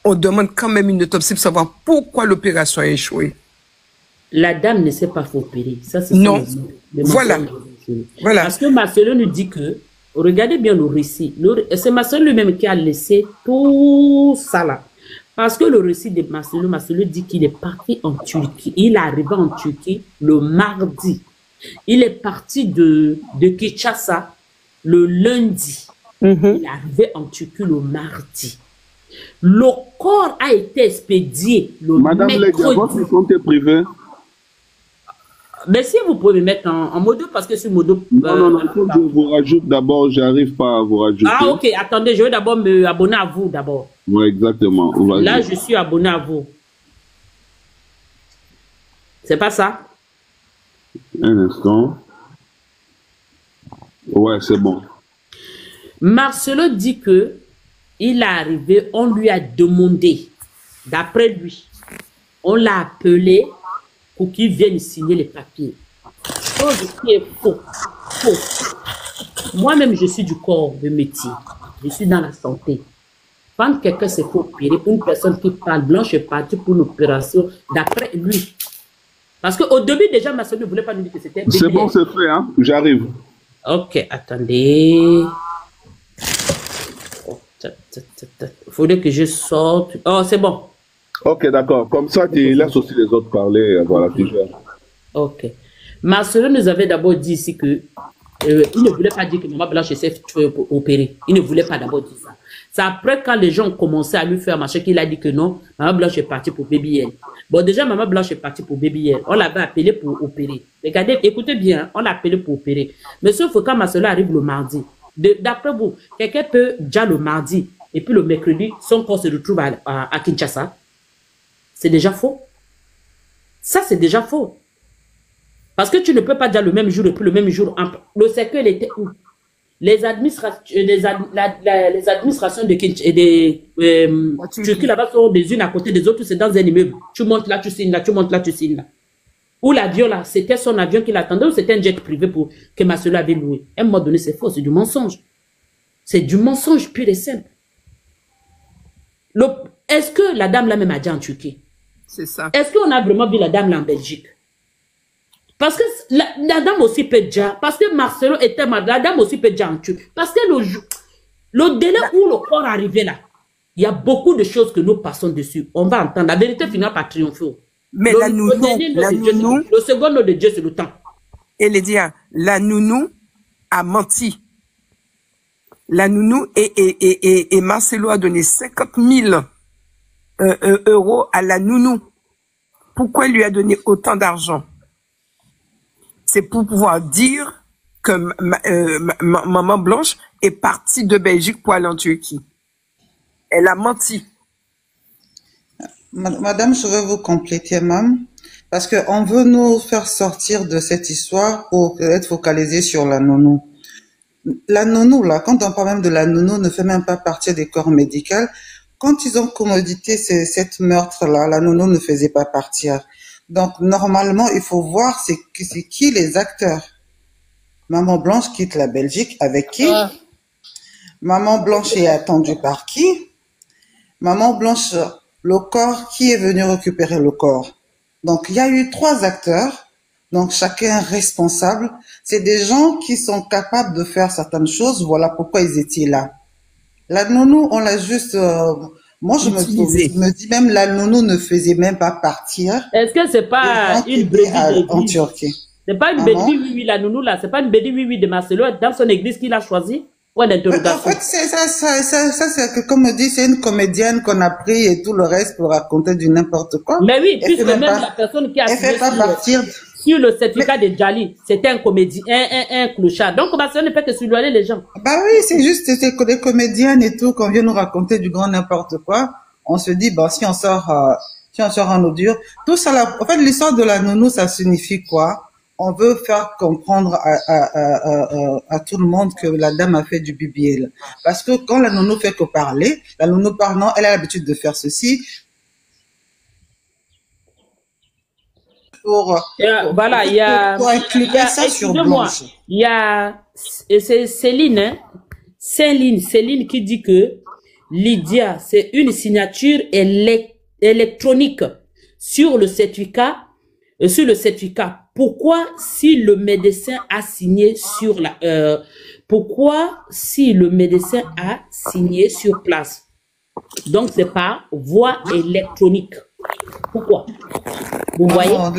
on demande quand même une autopsie pour savoir pourquoi l'opération a échoué. La dame ne s'est pas fait opérer. Ça, c'est non. Voilà. Voilà. Parce que Marcelo nous dit que, regardez bien le récit. C'est Marcelo lui-même qui a laissé tout ça là. Parce que le récit de Marcelo dit qu'il est parti en Turquie. Il est arrivé en Turquie le mardi. Il est parti de Kinshasa le lundi. Il est arrivé en Turquie le mardi. Le corps a été expédié le Madame mercredi. Lydia, votre compte est privé? Mais si vous pouvez me mettre en modo, parce que sur modo... Non, il faut que je vous rajoute d'abord, j'arrive pas à vous rajouter. Ah, ok, attendez, je vais d'abord me abonner à vous, d'abord. Oui, exactement. Là, je suis abonné à vous. C'est pas ça? Un instant. Ouais, c'est bon. Marcelo dit que il est arrivé, on lui a demandé, d'après lui, on l'a appelé pour qu'il vienne signer les papiers. Chose qui est faux. Moi-même, je suis du corps de métier. Je suis dans la santé. Quand quelqu'un s'est fait opérer, pour une personne qui parle, Blanche est partie pour une opération, d'après lui. Parce qu'au début, déjà, Marcelo ne voulait pas nous dire que c'était... C'est bon, c'est fait, hein? J'arrive. Ok, attendez. Il faudrait que je sorte. Oh, c'est bon. Ok, d'accord. Comme ça, tu laisses aussi les autres parler. Voilà, tu gères. Ok. Marcelo nous avait d'abord dit ici que il ne voulait pas dire que Maman Blanche s'est opérée. Il ne voulait pas d'abord dire ça. C'est après quand les gens ont commencé à lui faire marcher qu'il a dit que non, Maman Blanche est partie pour Baby L. Bon, déjà, Maman Blanche est partie pour Baby L. On l'avait appelé pour opérer. Regardez, écoutez bien, on l'a appelé pour opérer. Mais sauf que quand Marcelo arrive le mardi, d'après vous, quelqu'un peut déjà le mardi, et puis le mercredi, son corps se retrouve à Kinshasa. C'est déjà faux. Ça, c'est déjà faux. Parce que tu ne peux pas dire le même jour et puis le même jour. Le cercueil était où? Les administrations de Turquie là-bas sont des unes à côté des autres, c'est dans un immeuble. Tu montes là, tu signes là, tu montes là, tu signes là. Ou l'avion là, c'était son avion qui l'attendait ou c'était un jet privé pour que Marcelo avait loué. À un moment donné, c'est faux, c'est du mensonge. C'est du mensonge pur et simple. Est-ce que la dame là même a dit en Turquie? C'est ça. Est-ce qu'on a vraiment vu la dame là en Belgique? Parce que la dame aussi peut dire, parce que Marcelo était malade, la dame aussi peut dire en Turquie. Parce que le délai où le corps arrivait là, il y a beaucoup de choses que nous passons dessus. On va entendre. La vérité finira par triompher. Mais la nounou, le second nom de Dieu, c'est le temps. Et les dire, la nounou a menti. La nounou et Marcelo a donné 50 000 euros à la nounou. Pourquoi il lui a donné autant d'argent? C'est pour pouvoir dire que Maman Blanche est partie de Belgique pour aller en Turquie. Elle a menti. Madame, je vais vous compléter, même, parce qu'on veut nous faire sortir de cette histoire pour être focalisé sur la nounou. La nounou, là, quand on parle même de la nounou, ne fait même pas partie des corps médicaux. Quand ils ont commodité cette meurtre-là, la nounou ne faisait pas partir. Donc, normalement, il faut voir c'est qui les acteurs. Maman Blanche quitte la Belgique avec qui? Maman Blanche est attendue par qui? Maman Blanche, le corps, qui est venu récupérer le corps? Donc, il y a eu 3 acteurs, donc chacun responsable. C'est des gens qui sont capables de faire certaines choses, voilà pourquoi ils étaient là. La nounou, on l'a juste... moi, je me dis même, la nounou ne faisait même pas partir. Est-ce que c'est pas une brebis en Turquie? C'est pas une brebis, oui, la nounou, là. C'est pas une brebis, oui, de Marcelo, dans son église qu'il a choisi? Ouais, d'interrogation. En fait, c'est ça, c'est que, comme on dit, c'est une comédienne qu'on a pris et tout le reste pour raconter du n'importe quoi. Mais oui, puisque même la personne qui a sur le certificat de Djali, c'était un comédien, un clochard. Donc, Marcelo ne peut que soudoyer les gens. Bah oui, c'est juste, c'est des comédiennes et tout, qu'on vient nous raconter du grand n'importe quoi. On se dit, bah, si on sort en eau dure, tout ça là, en fait, l'histoire de la nounou, ça signifie quoi? On veut faire comprendre à tout le monde que la dame a fait du BBL. Parce que quand la nounou fait que parler, la nounou parle, non, elle a l'habitude de faire ceci. Voilà, il y a, excusez-moi, il y a, c'est Céline, hein? Céline qui dit que Lydia, c'est une signature électronique sur le certificat, Pourquoi si le médecin a signé sur place? Donc c'est par voie électronique. Pourquoi? Vous voyez? En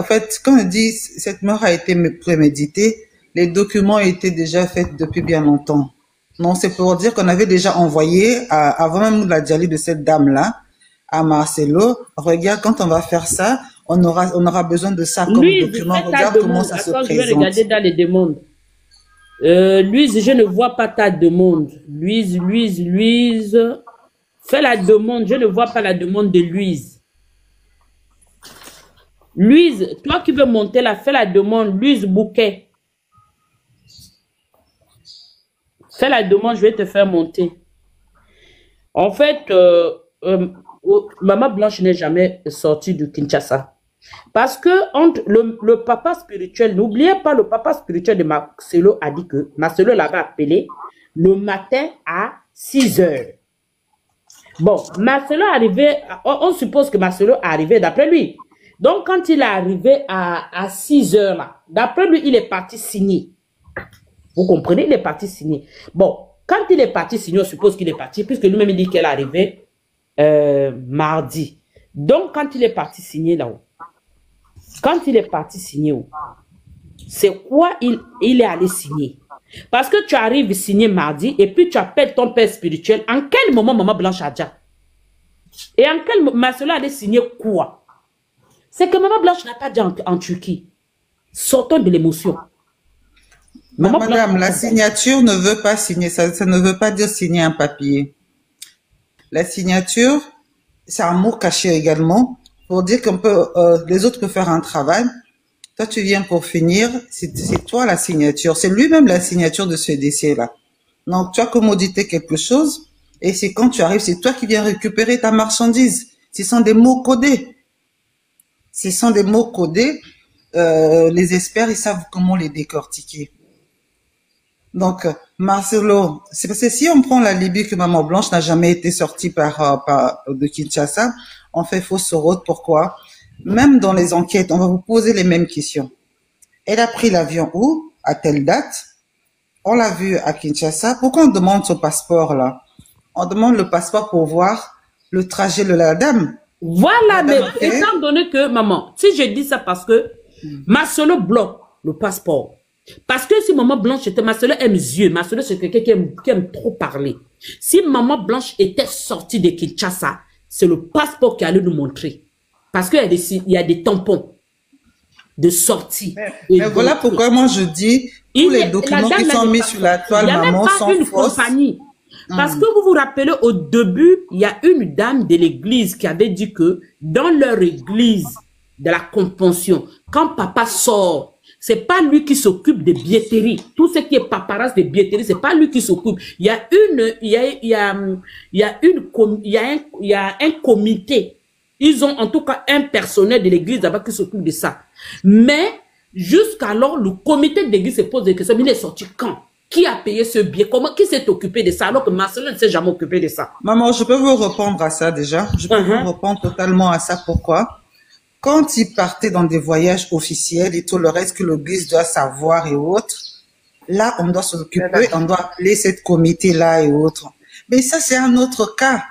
fait, comme on dit, cette mort a été préméditée. Les documents étaient déjà faits depuis bien longtemps. Non, c'est pour dire qu'on avait déjà envoyé, avant même la dialyse de cette dame-là, à Marcelo. Regarde, quand on va faire ça, on aura besoin de ça comme document. Regarde comment ça se présente. Je vais regarder dans les demandes. Louise, je ne vois pas ta demande. Louise. Fais la demande. Je ne vois pas la demande de Louise. Louise, toi qui veux monter là, fais la demande. Louise Bouquet. Fais la demande, je vais te faire monter. En fait, Maman Blanche n'est jamais sortie du Kinshasa. Parce que entre le papa spirituel, n'oubliez pas, le papa spirituel de Marcelo a dit que Marcelo l'avait appelé le matin à 6 heures. Bon, Marcelo est arrivé, on suppose que Marcelo est arrivé d'après lui. Donc, quand il est arrivé à 6 heures là, d'après lui, il est parti signer. Vous comprenez? Il est parti signer. Bon, quand il est parti signer, on suppose qu'il est parti, puisque lui-même il dit qu'il est arrivé mardi. Donc, quand il est parti signer là-haut, c'est quoi il est allé signer? Parce que tu arrives signer mardi et puis tu appelles ton père spirituel. En quel moment Maman Blanche a déjà? Et en quel moment Marcelo allait signer quoi? C'est que Maman Blanche n'a pas dit en Turquie. Sortons de l'émotion. Madame, la signature ne veut pas signer, ça ne veut pas dire signer un papier. La signature, c'est un mot caché également pour dire qu'on peut, les autres peuvent faire un travail. Toi, tu viens pour finir, c'est toi la signature, c'est lui-même la signature de ce décès-là. Donc, tu as commodité quelque chose et c'est quand tu arrives, c'est toi qui viens récupérer ta marchandise. Ce sont des mots codés. Ce sont des mots codés. Les experts, ils savent comment les décortiquer. Donc, Marcelo, c'est parce que si on prend la Libye que Maman Blanche n'a jamais été sortie de Kinshasa, on fait fausse route. Pourquoi? Même dans les enquêtes, on va vous poser les mêmes questions. Elle a pris l'avion où? À telle date? On l'a vue à Kinshasa. Pourquoi on demande ce passeport-là? On demande le passeport pour voir le trajet de la dame. Voilà, mais étant donné que, maman, si je dis ça parce que Marcelo bloque le passeport. Parce que si Maman Blanche était, Marcelo aime Dieu, Marcelo c'est quelqu'un qui aime trop parler. Si Maman Blanche était sortie de Kinshasa, c'est le passeport qui allait nous montrer. Parce qu'il y a des tampons de sortie. Mais voilà pourquoi moi je dis, tous les documents qui sont mis sur la toile, maman, sont fausses. Parce que vous vous rappelez, au début, il y a une dame de l'église qui avait dit que dans leur église de la Compassion, quand papa sort, c'est pas lui qui s'occupe des billetteries. Tout ce qui est paparazzi des billetteries, c'est pas lui qui s'occupe. Il y a un comité. Ils ont en tout cas un personnel de l'église là-bas qui s'occupe de ça. Mais jusqu'alors, le comité de l'église se pose des questions. Mais il est sorti quand? Qui a payé ce billet? Comment? Qui s'est occupé de ça? Alors que Marcelo ne s'est jamais occupé de ça. Maman, je peux vous répondre à ça déjà. Je peux vous répondre totalement à ça. Pourquoi? Quand ils partaient dans des voyages officiels et tout le reste que l'église doit savoir et autres, là, on doit s'occuper, on doit appeler cette comité-là et autres. Mais ça, c'est un autre cas.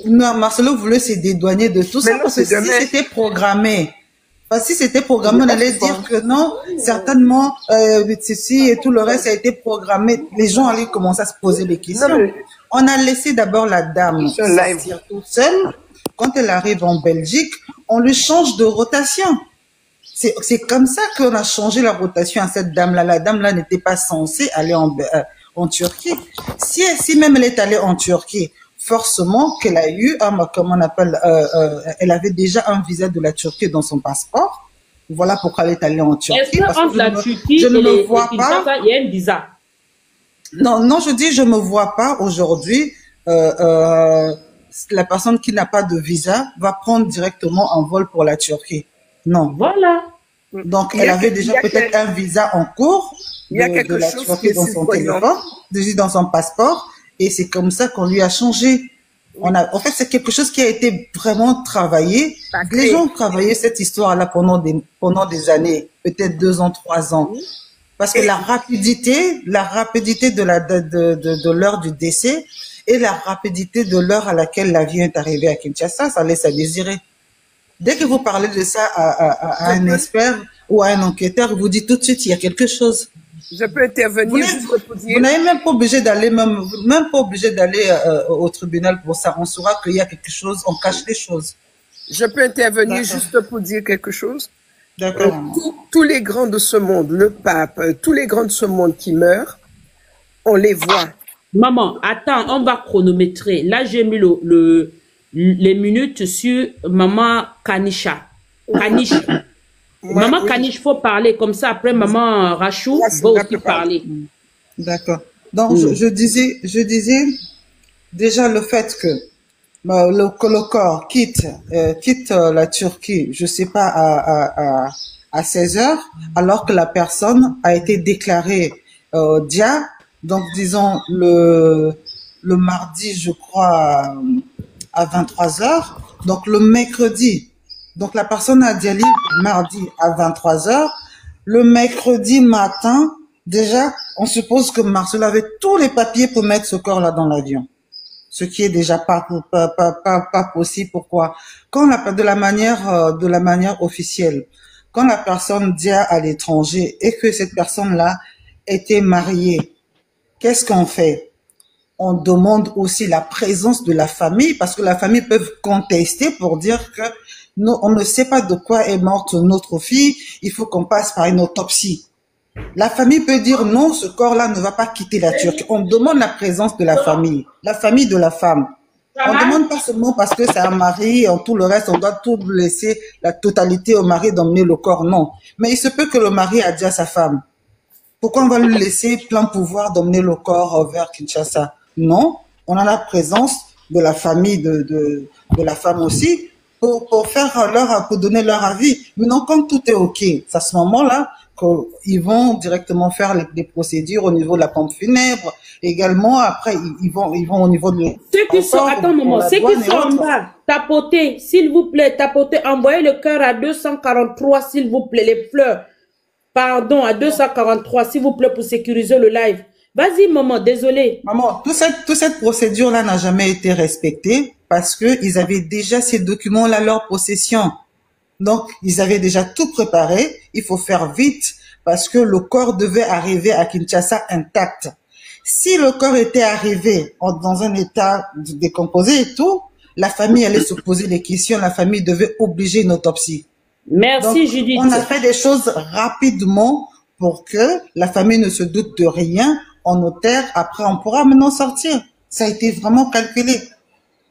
Non, Marcelo voulait se dédouaner de tout ça parce que si c'était programmé, si c'était programmé, on allait dire que non, certainement, ceci et tout le reste a été programmé. Les gens allaient commencer à se poser des questions. On a laissé d'abord la dame sortir toute seule. Quand elle arrive en Belgique, on lui change de rotation. C'est comme ça qu'on a changé la rotation à cette dame-là. La dame-là n'était pas censée aller en Turquie. Si même elle est allée en Turquie, forcément qu'elle a eu, comment on appelle, elle avait déjà un visa de la Turquie dans son passeport. Voilà pourquoi elle est allée en Turquie. Est-ce que entre la Turquie et le Kinshasa, il y a un visa? Non, je dis, je me vois pas aujourd'hui. La personne qui n'a pas de visa va prendre directement un vol pour la Turquie. Non. Voilà. Donc, elle avait déjà peut-être un visa en cours de la Turquie dans son téléphone, dans son passeport, et c'est comme ça qu'on lui a changé. En fait, c'est quelque chose qui a été vraiment travaillé. Les gens ont travaillé cette histoire-là pendant des années, peut-être 2 ans, 3 ans. Parce que la rapidité de l'heure du décès, et la rapidité de l'heure à laquelle l'avion est arrivé à Kinshasa, ça laisse à désirer. Dès que vous parlez de ça à un expert ou à un enquêteur, il vous dit tout de suite il y a quelque chose. Je peux intervenir juste pour dire. Vous n'êtes même pas obligé d'aller au tribunal pour ça. On saura qu'il y a quelque chose, on cache des choses. Je peux intervenir juste pour dire quelque chose. D'accord. Tous les grands de ce monde, le pape, tous les grands de ce monde qui meurent, on les voit. Maman, attends, on va chronométrer. Là, j'ai mis les minutes sur Maman Kanisha. Kanish. Maman Kanish, faut parler. Comme ça, après, Maman Rachou va aussi parler. D'accord. Donc, je disais déjà le fait que le corps quitte la Turquie, je sais pas, à 16 heures, alors que la personne a été déclarée dia. Donc, disons, le mardi, je crois, à 23 heures. Donc, le mercredi. Donc, la personne a dit mardi à 23 heures. Le mercredi matin, déjà, on suppose que Marcelo avait tous les papiers pour mettre ce corps-là dans l'avion. Ce qui est déjà pas possible. Pourquoi? De la manière officielle. Quand la personne dit à l'étranger et que cette personne-là était marié, qu'est-ce qu'on fait? On demande aussi la présence de la famille, parce que la famille peut contester pour dire que nous, on ne sait pas de quoi est morte notre fille, il faut qu'on passe par une autopsie. La famille peut dire non, ce corps-là ne va pas quitter la Turquie. On demande la présence de la famille de la femme. On ne demande pas seulement parce que c'est un mari, en tout le reste, on doit tout laisser la totalité au mari d'emmener le corps, non. Mais il se peut que le mari a dit à sa femme, pourquoi on va lui laisser plein pouvoir d'emmener le corps vers Kinshasa? Non, on a la présence de la famille de la femme aussi pour faire pour donner leur avis. Maintenant, quand tout est OK, c'est à ce moment-là qu'ils vont directement faire les procédures au niveau de la pompe funèbre. Également, après, ils vont au niveau de... Ceux qui sont, attends un moment, ceux qui sont en bas, tapotez, s'il vous plaît, tapotez, envoyez le cœur à 243, s'il vous plaît, les fleurs. Pardon, à 243, s'il vous plaît, pour sécuriser le live. Vas-y, maman, désolé. Maman, toute cette procédure-là n'a jamais été respectée parce qu'ils avaient déjà ces documents-là à leur possession. Donc, ils avaient déjà tout préparé. Il faut faire vite parce que le corps devait arriver à Kinshasa intact. Si le corps était arrivé dans un état décomposé et tout, la famille allait se poser des questions. La famille devait obliger une autopsie. Merci, donc, Judith. On a fait des choses rapidement pour que la famille ne se doute de rien. En notaire, après, on pourra maintenant sortir. Ça a été vraiment calculé.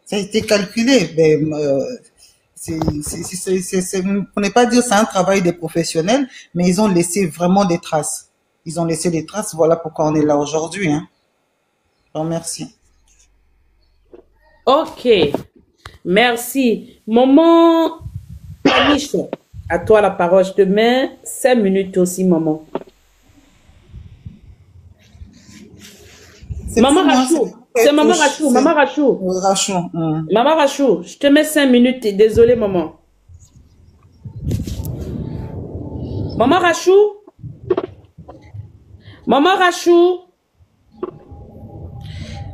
Ça a été calculé. Mais, on n'est pas dire c'est un travail des professionnels, mais ils ont laissé vraiment des traces. Ils ont laissé des traces. Voilà pourquoi on est là aujourd'hui. Hein. Alors, merci. Ok. Merci. Maman Aniche, à toi la parole. Je te mets 5 minutes aussi, maman. Maman Rachou, c'est Maman Rachou, Maman Rachou. Maman Rachou, je te mets 5 minutes, désolé maman. Maman Rachou. Maman Rachou.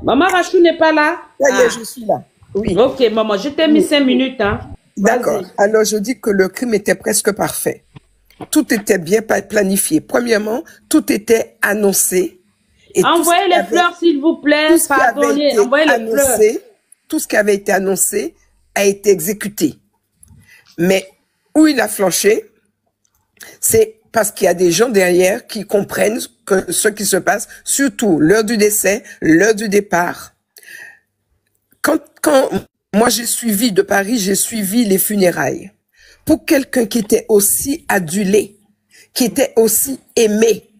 Maman Rachou n'est pas là? Je suis là. Oui. Ok maman, je t'ai mis 5 minutes. Hein. D'accord. Alors je dis que le crime était presque parfait. Tout était bien planifié. Premièrement, tout était annoncé. Et envoyez les fleurs, s'il vous plaît. Pardonnez, envoyez les fleurs. Tout ce qui avait été annoncé a été exécuté. Mais où il a flanché, c'est parce qu'il y a des gens derrière qui comprennent que ce qui se passe, surtout l'heure du décès, l'heure du départ. Quand moi j'ai suivi de Paris, j'ai suivi les funérailles. Pour quelqu'un qui était aussi adulé, qui était aussi aimé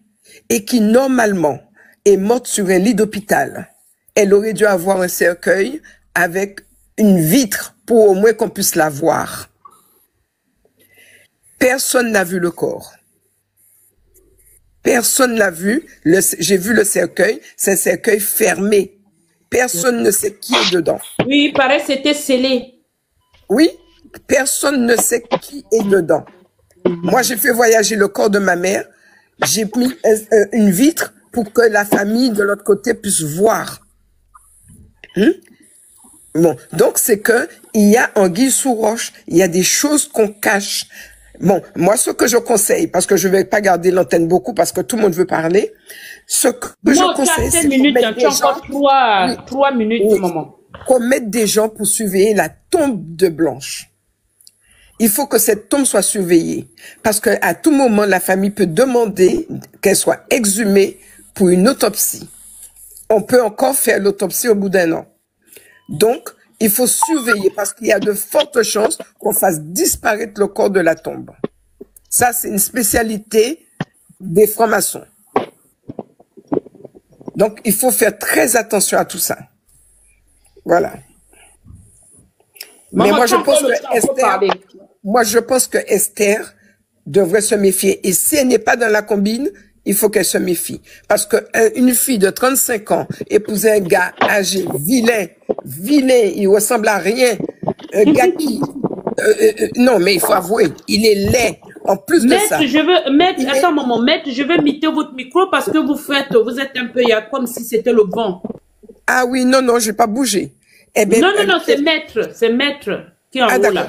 et qui normalement est morte sur un lit d'hôpital, elle aurait dû avoir un cercueil avec une vitre pour au moins qu'on puisse la voir. Personne n'a vu le corps. Personne n'a vu. J'ai vu le cercueil. C'est un cercueil fermé. Personne ne sait qui est dedans. Oui, il paraît que c'était scellé. Oui, personne ne sait qui est dedans. Moi, j'ai fait voyager le corps de ma mère. J'ai mis une vitre pour que la famille de l'autre côté puisse voir. Bon, donc c'est que il y a anguille sous roche, il y a des choses qu'on cache. Bon, moi ce que je conseille, parce que je vais pas garder l'antenne beaucoup parce que tout le monde veut parler, ce que je conseille, c'est trois minutes, maman. Qu'on mette des gens pour surveiller la tombe de Blanche. Il faut que cette tombe soit surveillée parce que à tout moment la famille peut demander qu'elle soit exhumée pour une autopsie. On peut encore faire l'autopsie au bout d'1 an. Donc, il faut surveiller parce qu'il y a de fortes chances qu'on fasse disparaître le corps de la tombe. Ça, c'est une spécialité des francs-maçons. Donc, il faut faire très attention à tout ça. Voilà. Mais moi, je pense que Esther devrait se méfier. Et si elle n'est pas dans la combine, il faut qu'elle se méfie. Parce que une fille de 35 ans épouser un gars âgé, vilain, il ressemble à rien. Un gars qui... non, mais il faut avouer, il est laid. En plus de ça... Attends, maman, maître, je veux muter votre micro parce que vous êtes un peu... comme si c'était le vent. Ah oui, non, je vais pas bouger. Eh bien, non, c'est maître qui est en haut là.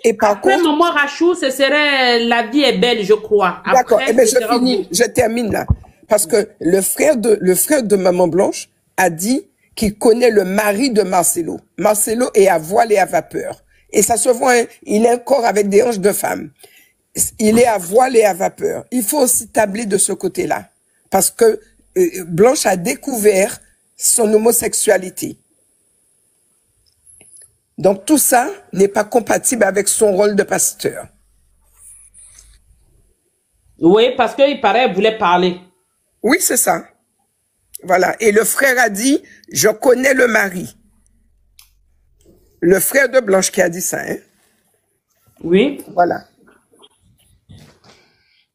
Et par après, contre... maman Rachou, ce serait La vie est belle, je crois. D'accord, eh bien, je finis, je termine là. Parce que le frère de Maman Blanche a dit qu'il connaît le mari de Marcelo. Marcelo est à voile et à vapeur. Et ça se voit, hein, il est un corps avec des hanches de femme. Il est à voile et à vapeur. Il faut aussi tabler de ce côté-là. Parce que Blanche a découvert son homosexualité. Donc tout ça n'est pas compatible avec son rôle de pasteur. Oui, parce qu'il paraît qu'il voulait parler. Oui, c'est ça. Voilà. Et le frère a dit, je connais le mari. Le frère de Blanche qui a dit ça, hein? Oui. Voilà.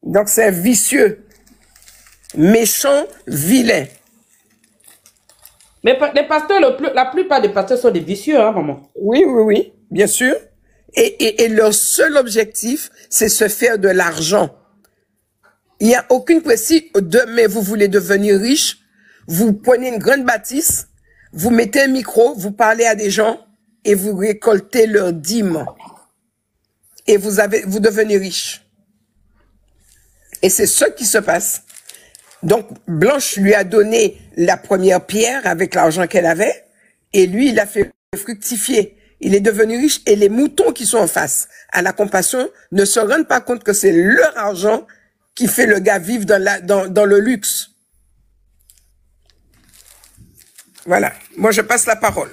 Donc c'est vicieux, méchant, vilain. Mais les pasteurs, la plupart des pasteurs sont des vicieux, hein, maman. Oui, oui, oui, bien sûr. Et leur seul objectif, c'est se faire de l'argent. Il n'y a aucune précise. Demain, vous voulez devenir riche, vous prenez une grande bâtisse, vous mettez un micro, vous parlez à des gens et vous récoltez leurs dîmes. Et vous devenez riche. Et c'est ce qui se passe. Donc, Blanche lui a donné la première pierre avec l'argent qu'elle avait, et lui, il a fait fructifier. Il est devenu riche, et les moutons qui sont en face à la compassion ne se rendent pas compte que c'est leur argent qui fait le gars vivre dans le luxe. Voilà. Moi, je passe la parole.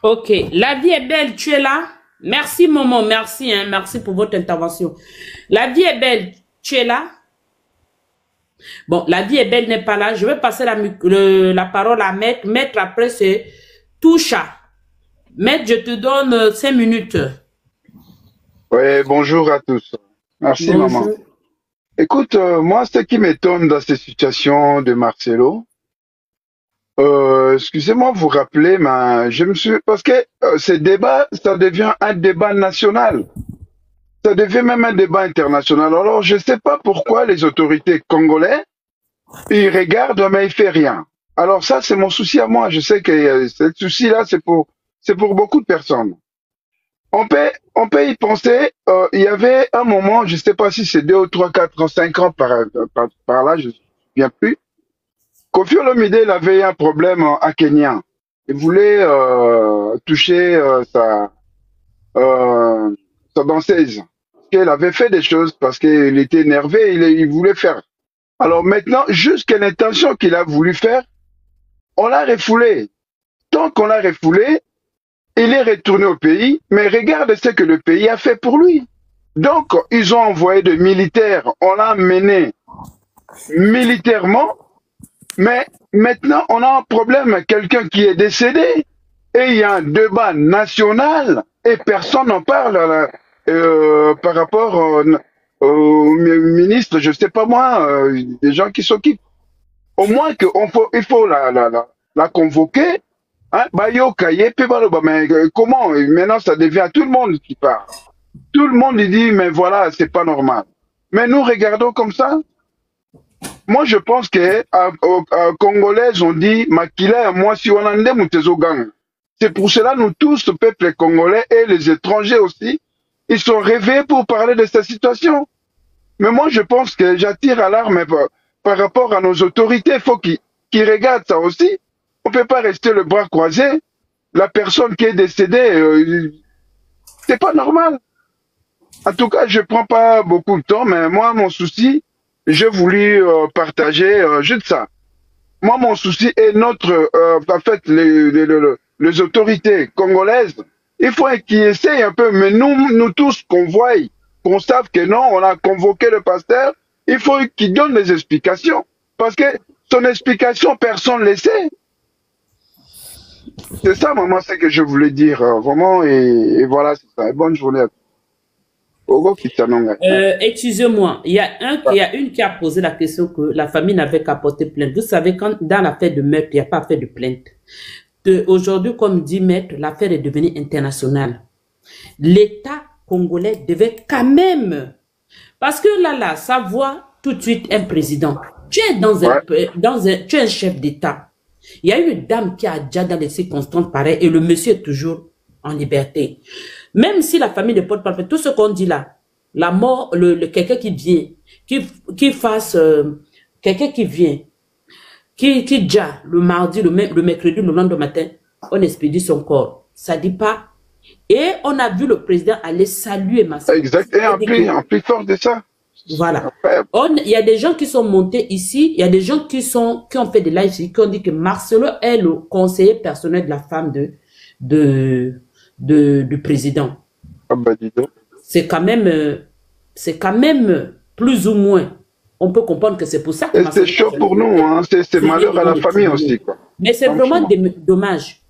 Ok. La vie est belle, tu es là? Merci, maman. Merci, hein. Merci pour votre intervention. La vie est belle, tu es là? Bon, la vie est belle n'est pas là. Je vais passer la parole à Maître. Maître, après, c'est Toucha. Maître, je te donne 5 minutes. Oui, bonjour à tous. Merci, Bonjour. maman. Écoute, moi, ce qui m'étonne dans ces situations de Marcelo, excusez-moi de vous rappeler, mais parce que ce débat, ça devient un débat national. Ça devient même un débat international. Alors, je ne sais pas pourquoi les autorités congolaises, ils regardent, mais ils ne font rien. Alors ça, c'est mon souci à moi. Je sais que ce souci-là, c'est pour beaucoup de personnes. On peut y penser, il y avait un moment, je ne sais pas si c'est 2 ou 3, 4, 5 ans par là, je ne me souviens plus. Kofi Olomide, il avait un problème à Kenya. Il voulait toucher sa danseuse. Elle avait fait des choses parce qu'il était énervé, il voulait faire. Alors maintenant, jusqu'à l'intention qu'il a voulu faire, on l'a refoulé. Tant qu'on l'a refoulé, il est retourné au pays, mais regarde ce que le pays a fait pour lui. Donc, ils ont envoyé des militaires, on l'a mené militairement, mais maintenant, on a un problème, quelqu'un qui est décédé, et il y a un débat national, et personne n'en parle par rapport au ministre, je sais pas moi, des gens qui s'occupent. Au moins il faut la convoquer, hein, mais comment, maintenant ça devient tout le monde qui parle. Tout le monde dit, mais voilà, c'est pas normal. Mais nous regardons comme ça. Moi, je pense que Congolais ont dit, Makila, moi, si on en est, c'est pour cela, nous tous, le peuple congolais et les étrangers aussi, ils sont réveillés pour parler de cette situation. Mais moi, je pense que j'attire à l'arme par rapport à nos autorités. Il faut qu'ils regardent ça aussi. On peut pas rester le bras croisé. La personne qui est décédée, c'est pas normal. En tout cas, je prends pas beaucoup de temps, mais moi, mon souci, j'ai voulu partager juste ça. Moi, mon souci est en fait, les autorités congolaises, il faut qu'ils essayent un peu, mais nous tous, qu'on voie, qu'on sache que non, on a convoqué le pasteur, il faut qu'il donne des explications. Parce que son explication, personne ne le sait. C'est ça, maman, ce que je voulais dire, vraiment, et voilà, c'est ça. Bonne journée à tous. Excusez-moi, il y a une qui a posé la question que la famille n'avait qu'à porter plainte. Vous savez, quand dans l'affaire de meurtre, il n'y a pas fait de plainte. Aujourd'hui, comme dit Maître, l'affaire est devenue internationale. L'État congolais devait quand même, parce que là, ça voit tout de suite un président. Tu es tu es un chef d'État. Il y a une dame qui a déjà dans des circonstances pareilles et le monsieur est toujours en liberté. Même si la famille ne porte pas tout ce qu'on dit là, la mort, quelqu'un qui vient, qui fasse quelqu'un qui vient, qui déjà le mardi, le mercredi, le lendemain matin, on expédie son corps. Ça dit pas. Et on a vu le président aller saluer Marcelo. Exact. Et en plus fort de ça. Voilà. Il y a des gens qui sont montés ici, il y a des gens qui ont fait des lives ici, qui ont dit que Marcelo est le conseiller personnel de la femme du président. Ah bah dis donc. C'est quand même plus ou moins. On peut comprendre que c'est pour ça que c'est chaud pour nous, hein. C'est malheur à la famille aussi, quoi. Mais c'est vraiment dommage.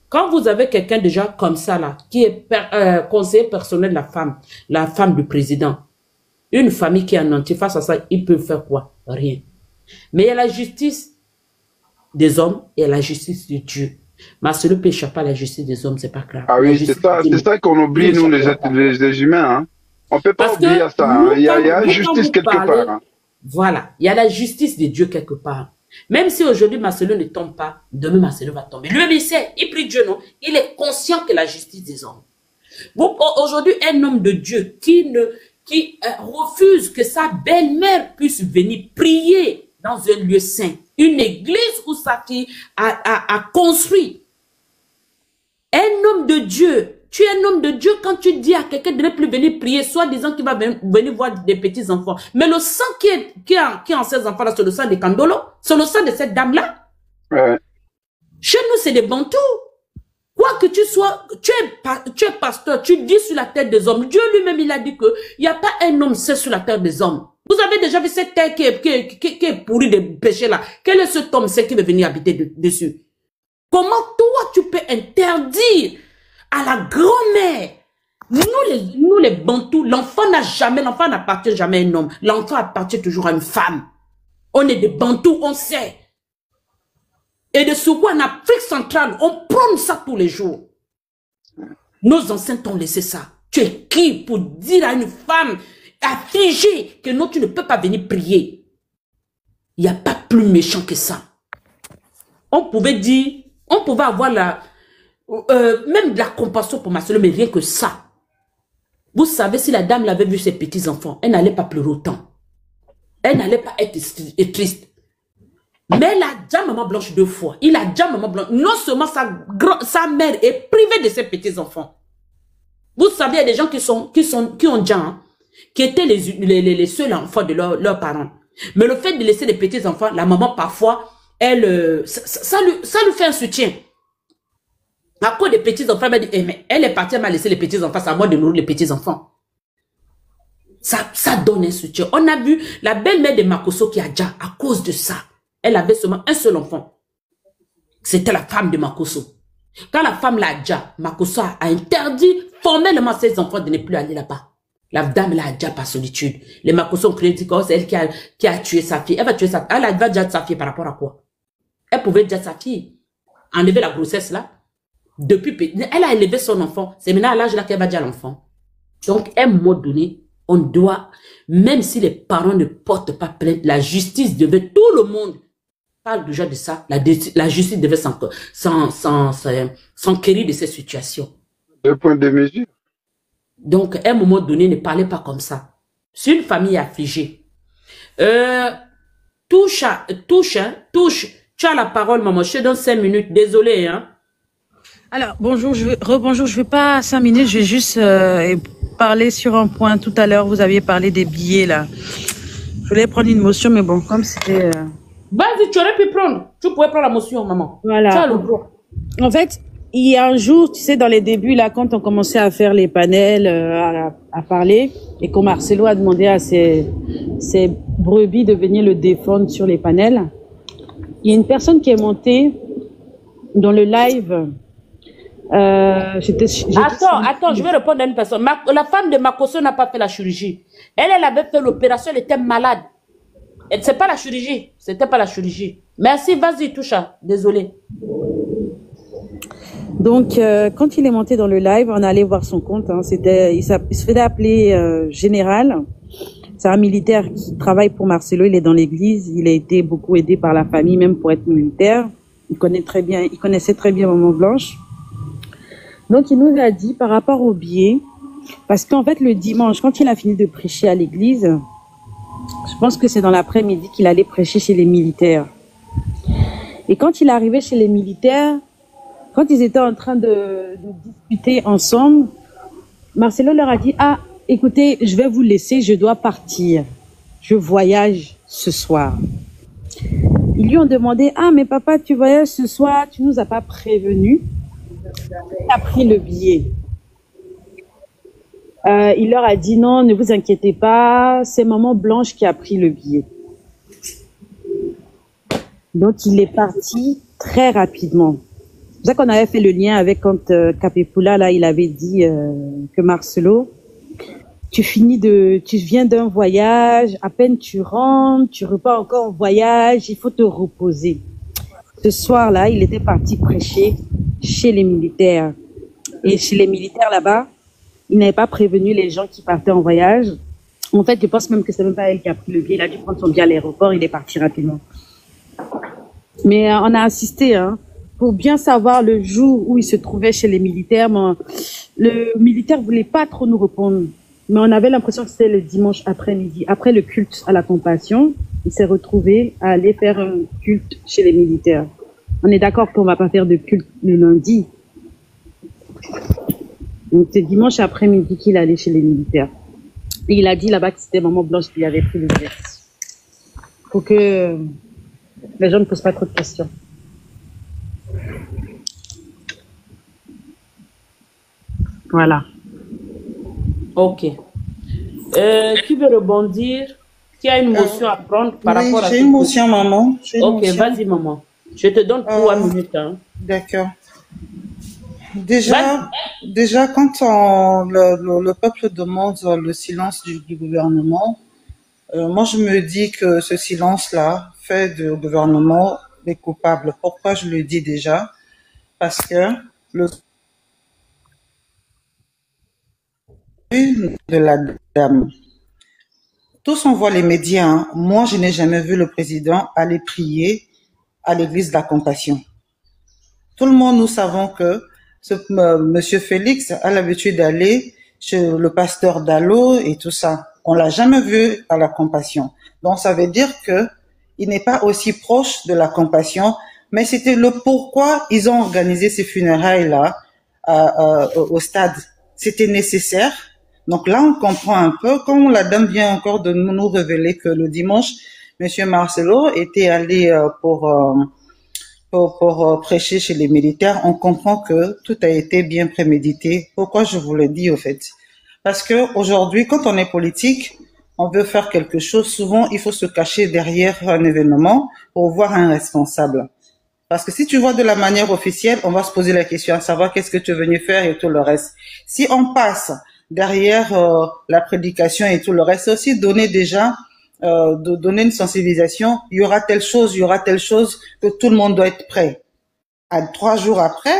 Quand vous avez quelqu'un déjà comme ça, là, qui est conseiller personnel de la femme du président, une famille qui est en entier face à ça, ils peuvent faire quoi? Rien. Mais il y a la justice des hommes et la justice de Dieu. Marcelo peut échapper à la justice des hommes, c'est pas grave. Ah oui, c'est ça qu'on oublie, nous, les humains. Hein. On peut pas oublier ça. Hein. Il y a la justice quelque part. Hein. Voilà, il y a la justice de Dieu quelque part. Même si aujourd'hui Marcelo ne tombe pas, demain Marcelo va tomber. Lui-même, il sait, il prie Dieu, non? Il est conscient que la justice des hommes. Aujourd'hui, un homme de Dieu qui refuse que sa belle-mère puisse venir prier dans un lieu saint, une église où sa fille a construit. Un homme de Dieu, tu es un homme de Dieu quand tu dis à quelqu'un de ne plus venir prier, soit disant qu'il va venir voir des petits enfants. Mais le sang qui est en ces enfants-là, c'est le sang de Kandolo, c'est le sang de cette dame-là. Ouais. Chez nous, c'est des bantous. Quoi que tu sois, tu es pasteur, tu dis sur la tête des hommes. Dieu lui-même, il a dit que il n'y a pas un homme seul sur la terre des hommes. Vous avez déjà vu cette terre qui est pourrie de péchés là. Quel est cet homme seul qui veut venir habiter dessus? Comment toi, tu peux interdire à la grand-mère? Nous les bantous, l'enfant n'appartient jamais à un homme. L'enfant appartient toujours à une femme. On est des bantous, on sait. Et de ce quoi en Afrique centrale, on prône ça tous les jours. Nos anciens t'ont laissé ça. Tu es qui pour dire à une femme affligée que non, tu ne peux pas venir prier? Il n'y a pas plus méchant que ça. On pouvait avoir même de la compassion pour Marcelo, mais rien que ça. Vous savez, si la dame l'avait vu ses petits-enfants, elle n'allait pas pleurer autant. Elle n'allait pas être triste. Mais elle a déjà maman blanche 2 fois. Il a déjà maman blanche. Non seulement sa mère est privée de ses petits-enfants. Vous savez, il y a des gens qui ont déjà, hein, qui étaient les seuls enfants de leurs parents. Mais le fait de laisser les petits-enfants, la maman parfois, elle, ça lui fait un soutien. À cause des petits-enfants, elle m'a dit, mais elle est partie, elle m'a laissé les petits-enfants, c'est à moi de nourrir les petits-enfants. Ça donne un soutien. On a vu la belle-mère de Makosso qui a déjà, à cause de ça, elle avait seulement un seul enfant. C'était la femme de Makosso. Quand la femme l'a déjà, Makosso a interdit formellement à ses enfants de ne plus aller là-bas. La dame l'a déjà par solitude. Les Makosso ont créé dit que c'est elle qui a tué sa fille. Elle va tuer sa fille. Elle va déjà sa fille par rapport à quoi? Elle pouvait déjà sa fille. Enlever la grossesse là. Depuis, elle a élevé son enfant. C'est maintenant à l'âge là qu'elle va dire à l'enfant. Donc, à un moment donné, on doit, même si les parents ne portent pas plainte, la justice devait, tout le monde parle déjà de ça, la justice devait s'enquérir de ces situations. 2 points de mesure. Donc, à un moment donné, ne parlez pas comme ça. Si une famille est affligée, touche, tu as la parole, maman, je te donne 5 minutes, désolé, hein. Alors, bonjour, rebonjour, je veux pas 5 minutes, je vais juste parler sur un point. Tout à l'heure, vous aviez parlé des billets, là. Je voulais prendre une motion, mais bon, comme c'était... Vas-y, tu aurais pu prendre. Tu pouvais prendre la motion, maman. Voilà. Tu as le droit. En fait, il y a un jour, tu sais, dans les débuts, là, quand on commençait à faire les panels, à parler, et quand Marcelo a demandé à ses brebis de venir le défendre sur les panels, il y a une personne qui est montée dans le live. Attends, je vais répondre à une personne. La femme de Makosso n'a pas fait la chirurgie. Elle avait fait l'opération, elle était malade. C'est pas la chirurgie. C'était pas la chirurgie. Merci, vas-y, Toucha. Désolé. Donc, quand il est monté dans le live, on allait voir son compte. Hein, il se faisait appeler Général. C'est un militaire qui travaille pour Marcelo. Il est dans l'église. Il a été beaucoup aidé par la famille, même pour être militaire. Il connaissait très bien Maman Blanche. Donc, il nous a dit par rapport au billet, parce qu'en fait, le dimanche, quand il a fini de prêcher à l'église, Je pense que c'est dans l'après-midi qu'il allait prêcher chez les militaires. Et quand il est arrivé chez les militaires, quand ils étaient en train de discuter ensemble, Marcelo leur a dit, ah, écoutez, je vais vous laisser, je dois partir. Je voyage ce soir. Ils lui ont demandé, ah, mais papa, tu voyages ce soir, tu nous as pas prévenu. Il a pris le billet. Il leur a dit, non, ne vous inquiétez pas, c'est maman Blanche qui a pris le billet. Donc, il est parti très rapidement. C'est pour ça qu'on avait fait le lien avec quand Capepula, là, il avait dit que Marcelo, tu viens d'un voyage, à peine tu rentres, tu repars encore en voyage, il faut te reposer. Ce soir-là, il était parti prêcher chez les militaires. Et chez les militaires là-bas, il n'avait pas prévenu les gens qui partaient en voyage. En fait, je pense même que c'est même pas elle qui a pris le billet. Il a dû prendre son billet à l'aéroport, il est parti rapidement. Mais on a insisté, hein, pour bien savoir le jour où il se trouvait chez les militaires. Mais le militaire voulait pas trop nous répondre. Mais on avait l'impression que c'était le dimanche après-midi. Après le culte à la compassion, il s'est retrouvé à aller faire un culte chez les militaires. On est d'accord qu'on va pas faire de culte le lundi. Donc c'est dimanche après-midi qu'il allait chez les militaires. Et il a dit là-bas que c'était maman Blanche qui avait pris le billet. Pour que les gens ne posent pas trop de questions. Voilà. Ok. Qui veut rebondir? Qui a une motion à prendre par rapport à j'ai une motion, maman. Ok, vas-y, maman. Je te donne 3 minutes. Hein. D'accord. Déjà, quand le peuple demande le silence du gouvernement, moi je me dis que ce silence-là fait du gouvernement les coupables. Pourquoi je le dis déjà? Parce que le de la dame. Tous on voit les médias. Hein. Moi, je n'ai jamais vu le président aller prier à l'église de la Compassion. Tout le monde, nous savons que Monsieur Félix a l'habitude d'aller chez le pasteur Dallot et tout ça. On l'a jamais vu à la Compassion. Donc, ça veut dire que il n'est pas aussi proche de la Compassion, mais c'était le pourquoi ils ont organisé ces funérailles-là au stade. C'était nécessaire. Donc là, on comprend un peu, quand la dame vient encore de nous révéler que le dimanche, Monsieur Marcelo était allé pour prêcher chez les militaires, on comprend que tout a été bien prémédité. Pourquoi je vous le dis au fait? Parce que aujourd'hui, quand on est politique, on veut faire quelque chose, souvent il faut se cacher derrière un événement pour voir un responsable. Parce que si tu vois de la manière officielle, on va se poser la question à savoir qu'est-ce que tu es venu faire et tout le reste. Si on passe derrière la prédication et tout le reste, c'est aussi donner déjà de donner une sensibilisation. Il y aura telle chose que tout le monde doit être prêt. 3 jours après,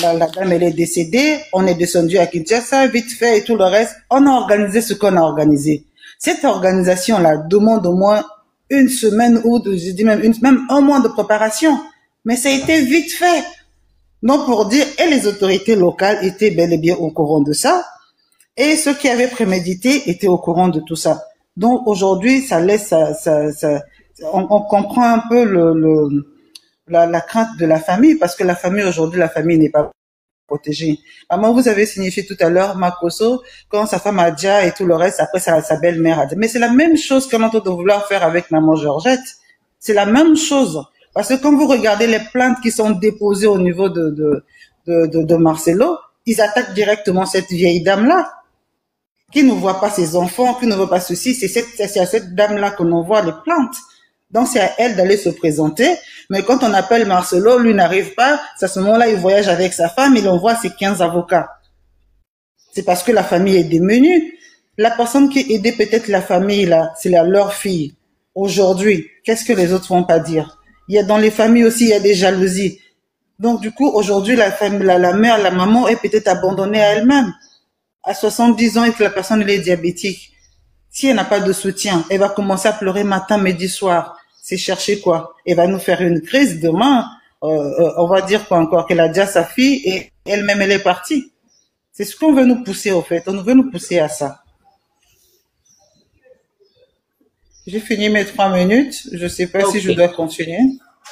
la dame elle est décédée, on est descendu à Kinshasa, vite fait et tout le reste. On a organisé ce qu'on a organisé. Cette organisation-là demande au moins une semaine ou je dis même un mois de préparation. Mais ça a été vite fait. Donc pour dire, et les autorités locales étaient bel et bien au courant de ça, et ceux qui avaient prémédité étaient au courant de tout ça. Donc aujourd'hui, ça laisse, on comprend un peu la crainte de la famille, parce que la famille aujourd'hui, la famille n'est pas protégée. Maman, vous avez signifié tout à l'heure, Makoso, quand sa femme a déjà et tout le reste, après sa belle-mère a dit. Mais c'est la même chose qu'on est en train de vouloir faire avec maman Georgette. C'est la même chose. Parce que quand vous regardez les plaintes qui sont déposées au niveau de Marcelo, ils attaquent directement cette vieille dame-là, qui ne voit pas ses enfants, qui ne voit pas ceci. C'est à cette dame-là qu'on envoie les plaintes. Donc c'est à elle d'aller se présenter. Mais quand on appelle Marcelo, lui n'arrive pas. C'est à ce moment-là, il voyage avec sa femme, il envoie ses 15 avocats. C'est parce que la famille est démunie. La personne qui aidait peut-être la famille, là, c'est leur fille. Aujourd'hui, qu'est-ce que les autres vont pas dire? Il y a dans les familles aussi, il y a des jalousies. Donc du coup, aujourd'hui, la mère, la maman est peut-être abandonnée à elle-même. À 70 ans et que la personne elle est diabétique. Si elle n'a pas de soutien, elle va commencer à pleurer matin, midi, soir. C'est chercher quoi? Elle va nous faire une crise demain. On va dire quoi encore? Qu'elle a déjà sa fille et elle-même elle est partie. C'est ce qu'on veut nous pousser au fait. On veut nous pousser à ça. J'ai fini mes 3 minutes. Je ne sais pas si je Ok. dois continuer.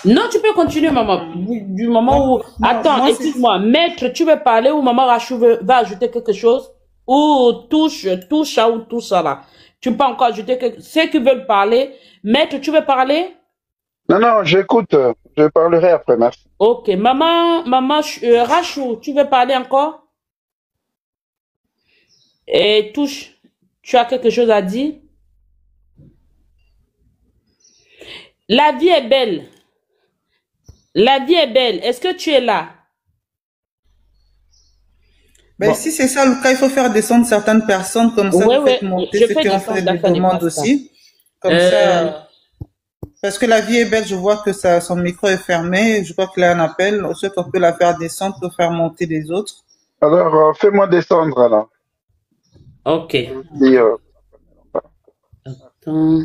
Non, tu peux continuer, maman. Du moment où... Attends, moi, excuse-moi. Maître, tu veux parler ou maman Rachou va ajouter quelque chose? Ou touche ça ou tout ça là. Tu peux encore ajouter quelque... Ceux qui veulent parler. Maître, tu veux parler? Non, non, j'écoute. Je parlerai après, merci. Ok. Maman Rachou, tu veux parler encore? Et touche, tu as quelque chose à dire? La vie est belle. La vie est belle. Est-ce que tu es là? Ben, Bon. si c'est ça le cas, il faut faire descendre certaines personnes, comme ça Ouais, vous faites ouais. monter Je ceux fais qui ont descendre fait des d'accord, demandes pas ça. aussi. Comme ça, parce que la vie est belle, je vois que son micro est fermé, je crois qu'il a un appel, ceux qu'on peut la faire descendre pour faire monter les autres. Alors, fais-moi descendre, alors. Ok. Et, Attends.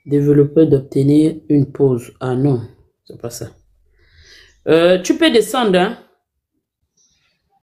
Développer d'obtenir une pause. Ah non, c'est pas ça. Tu peux descendre, hein?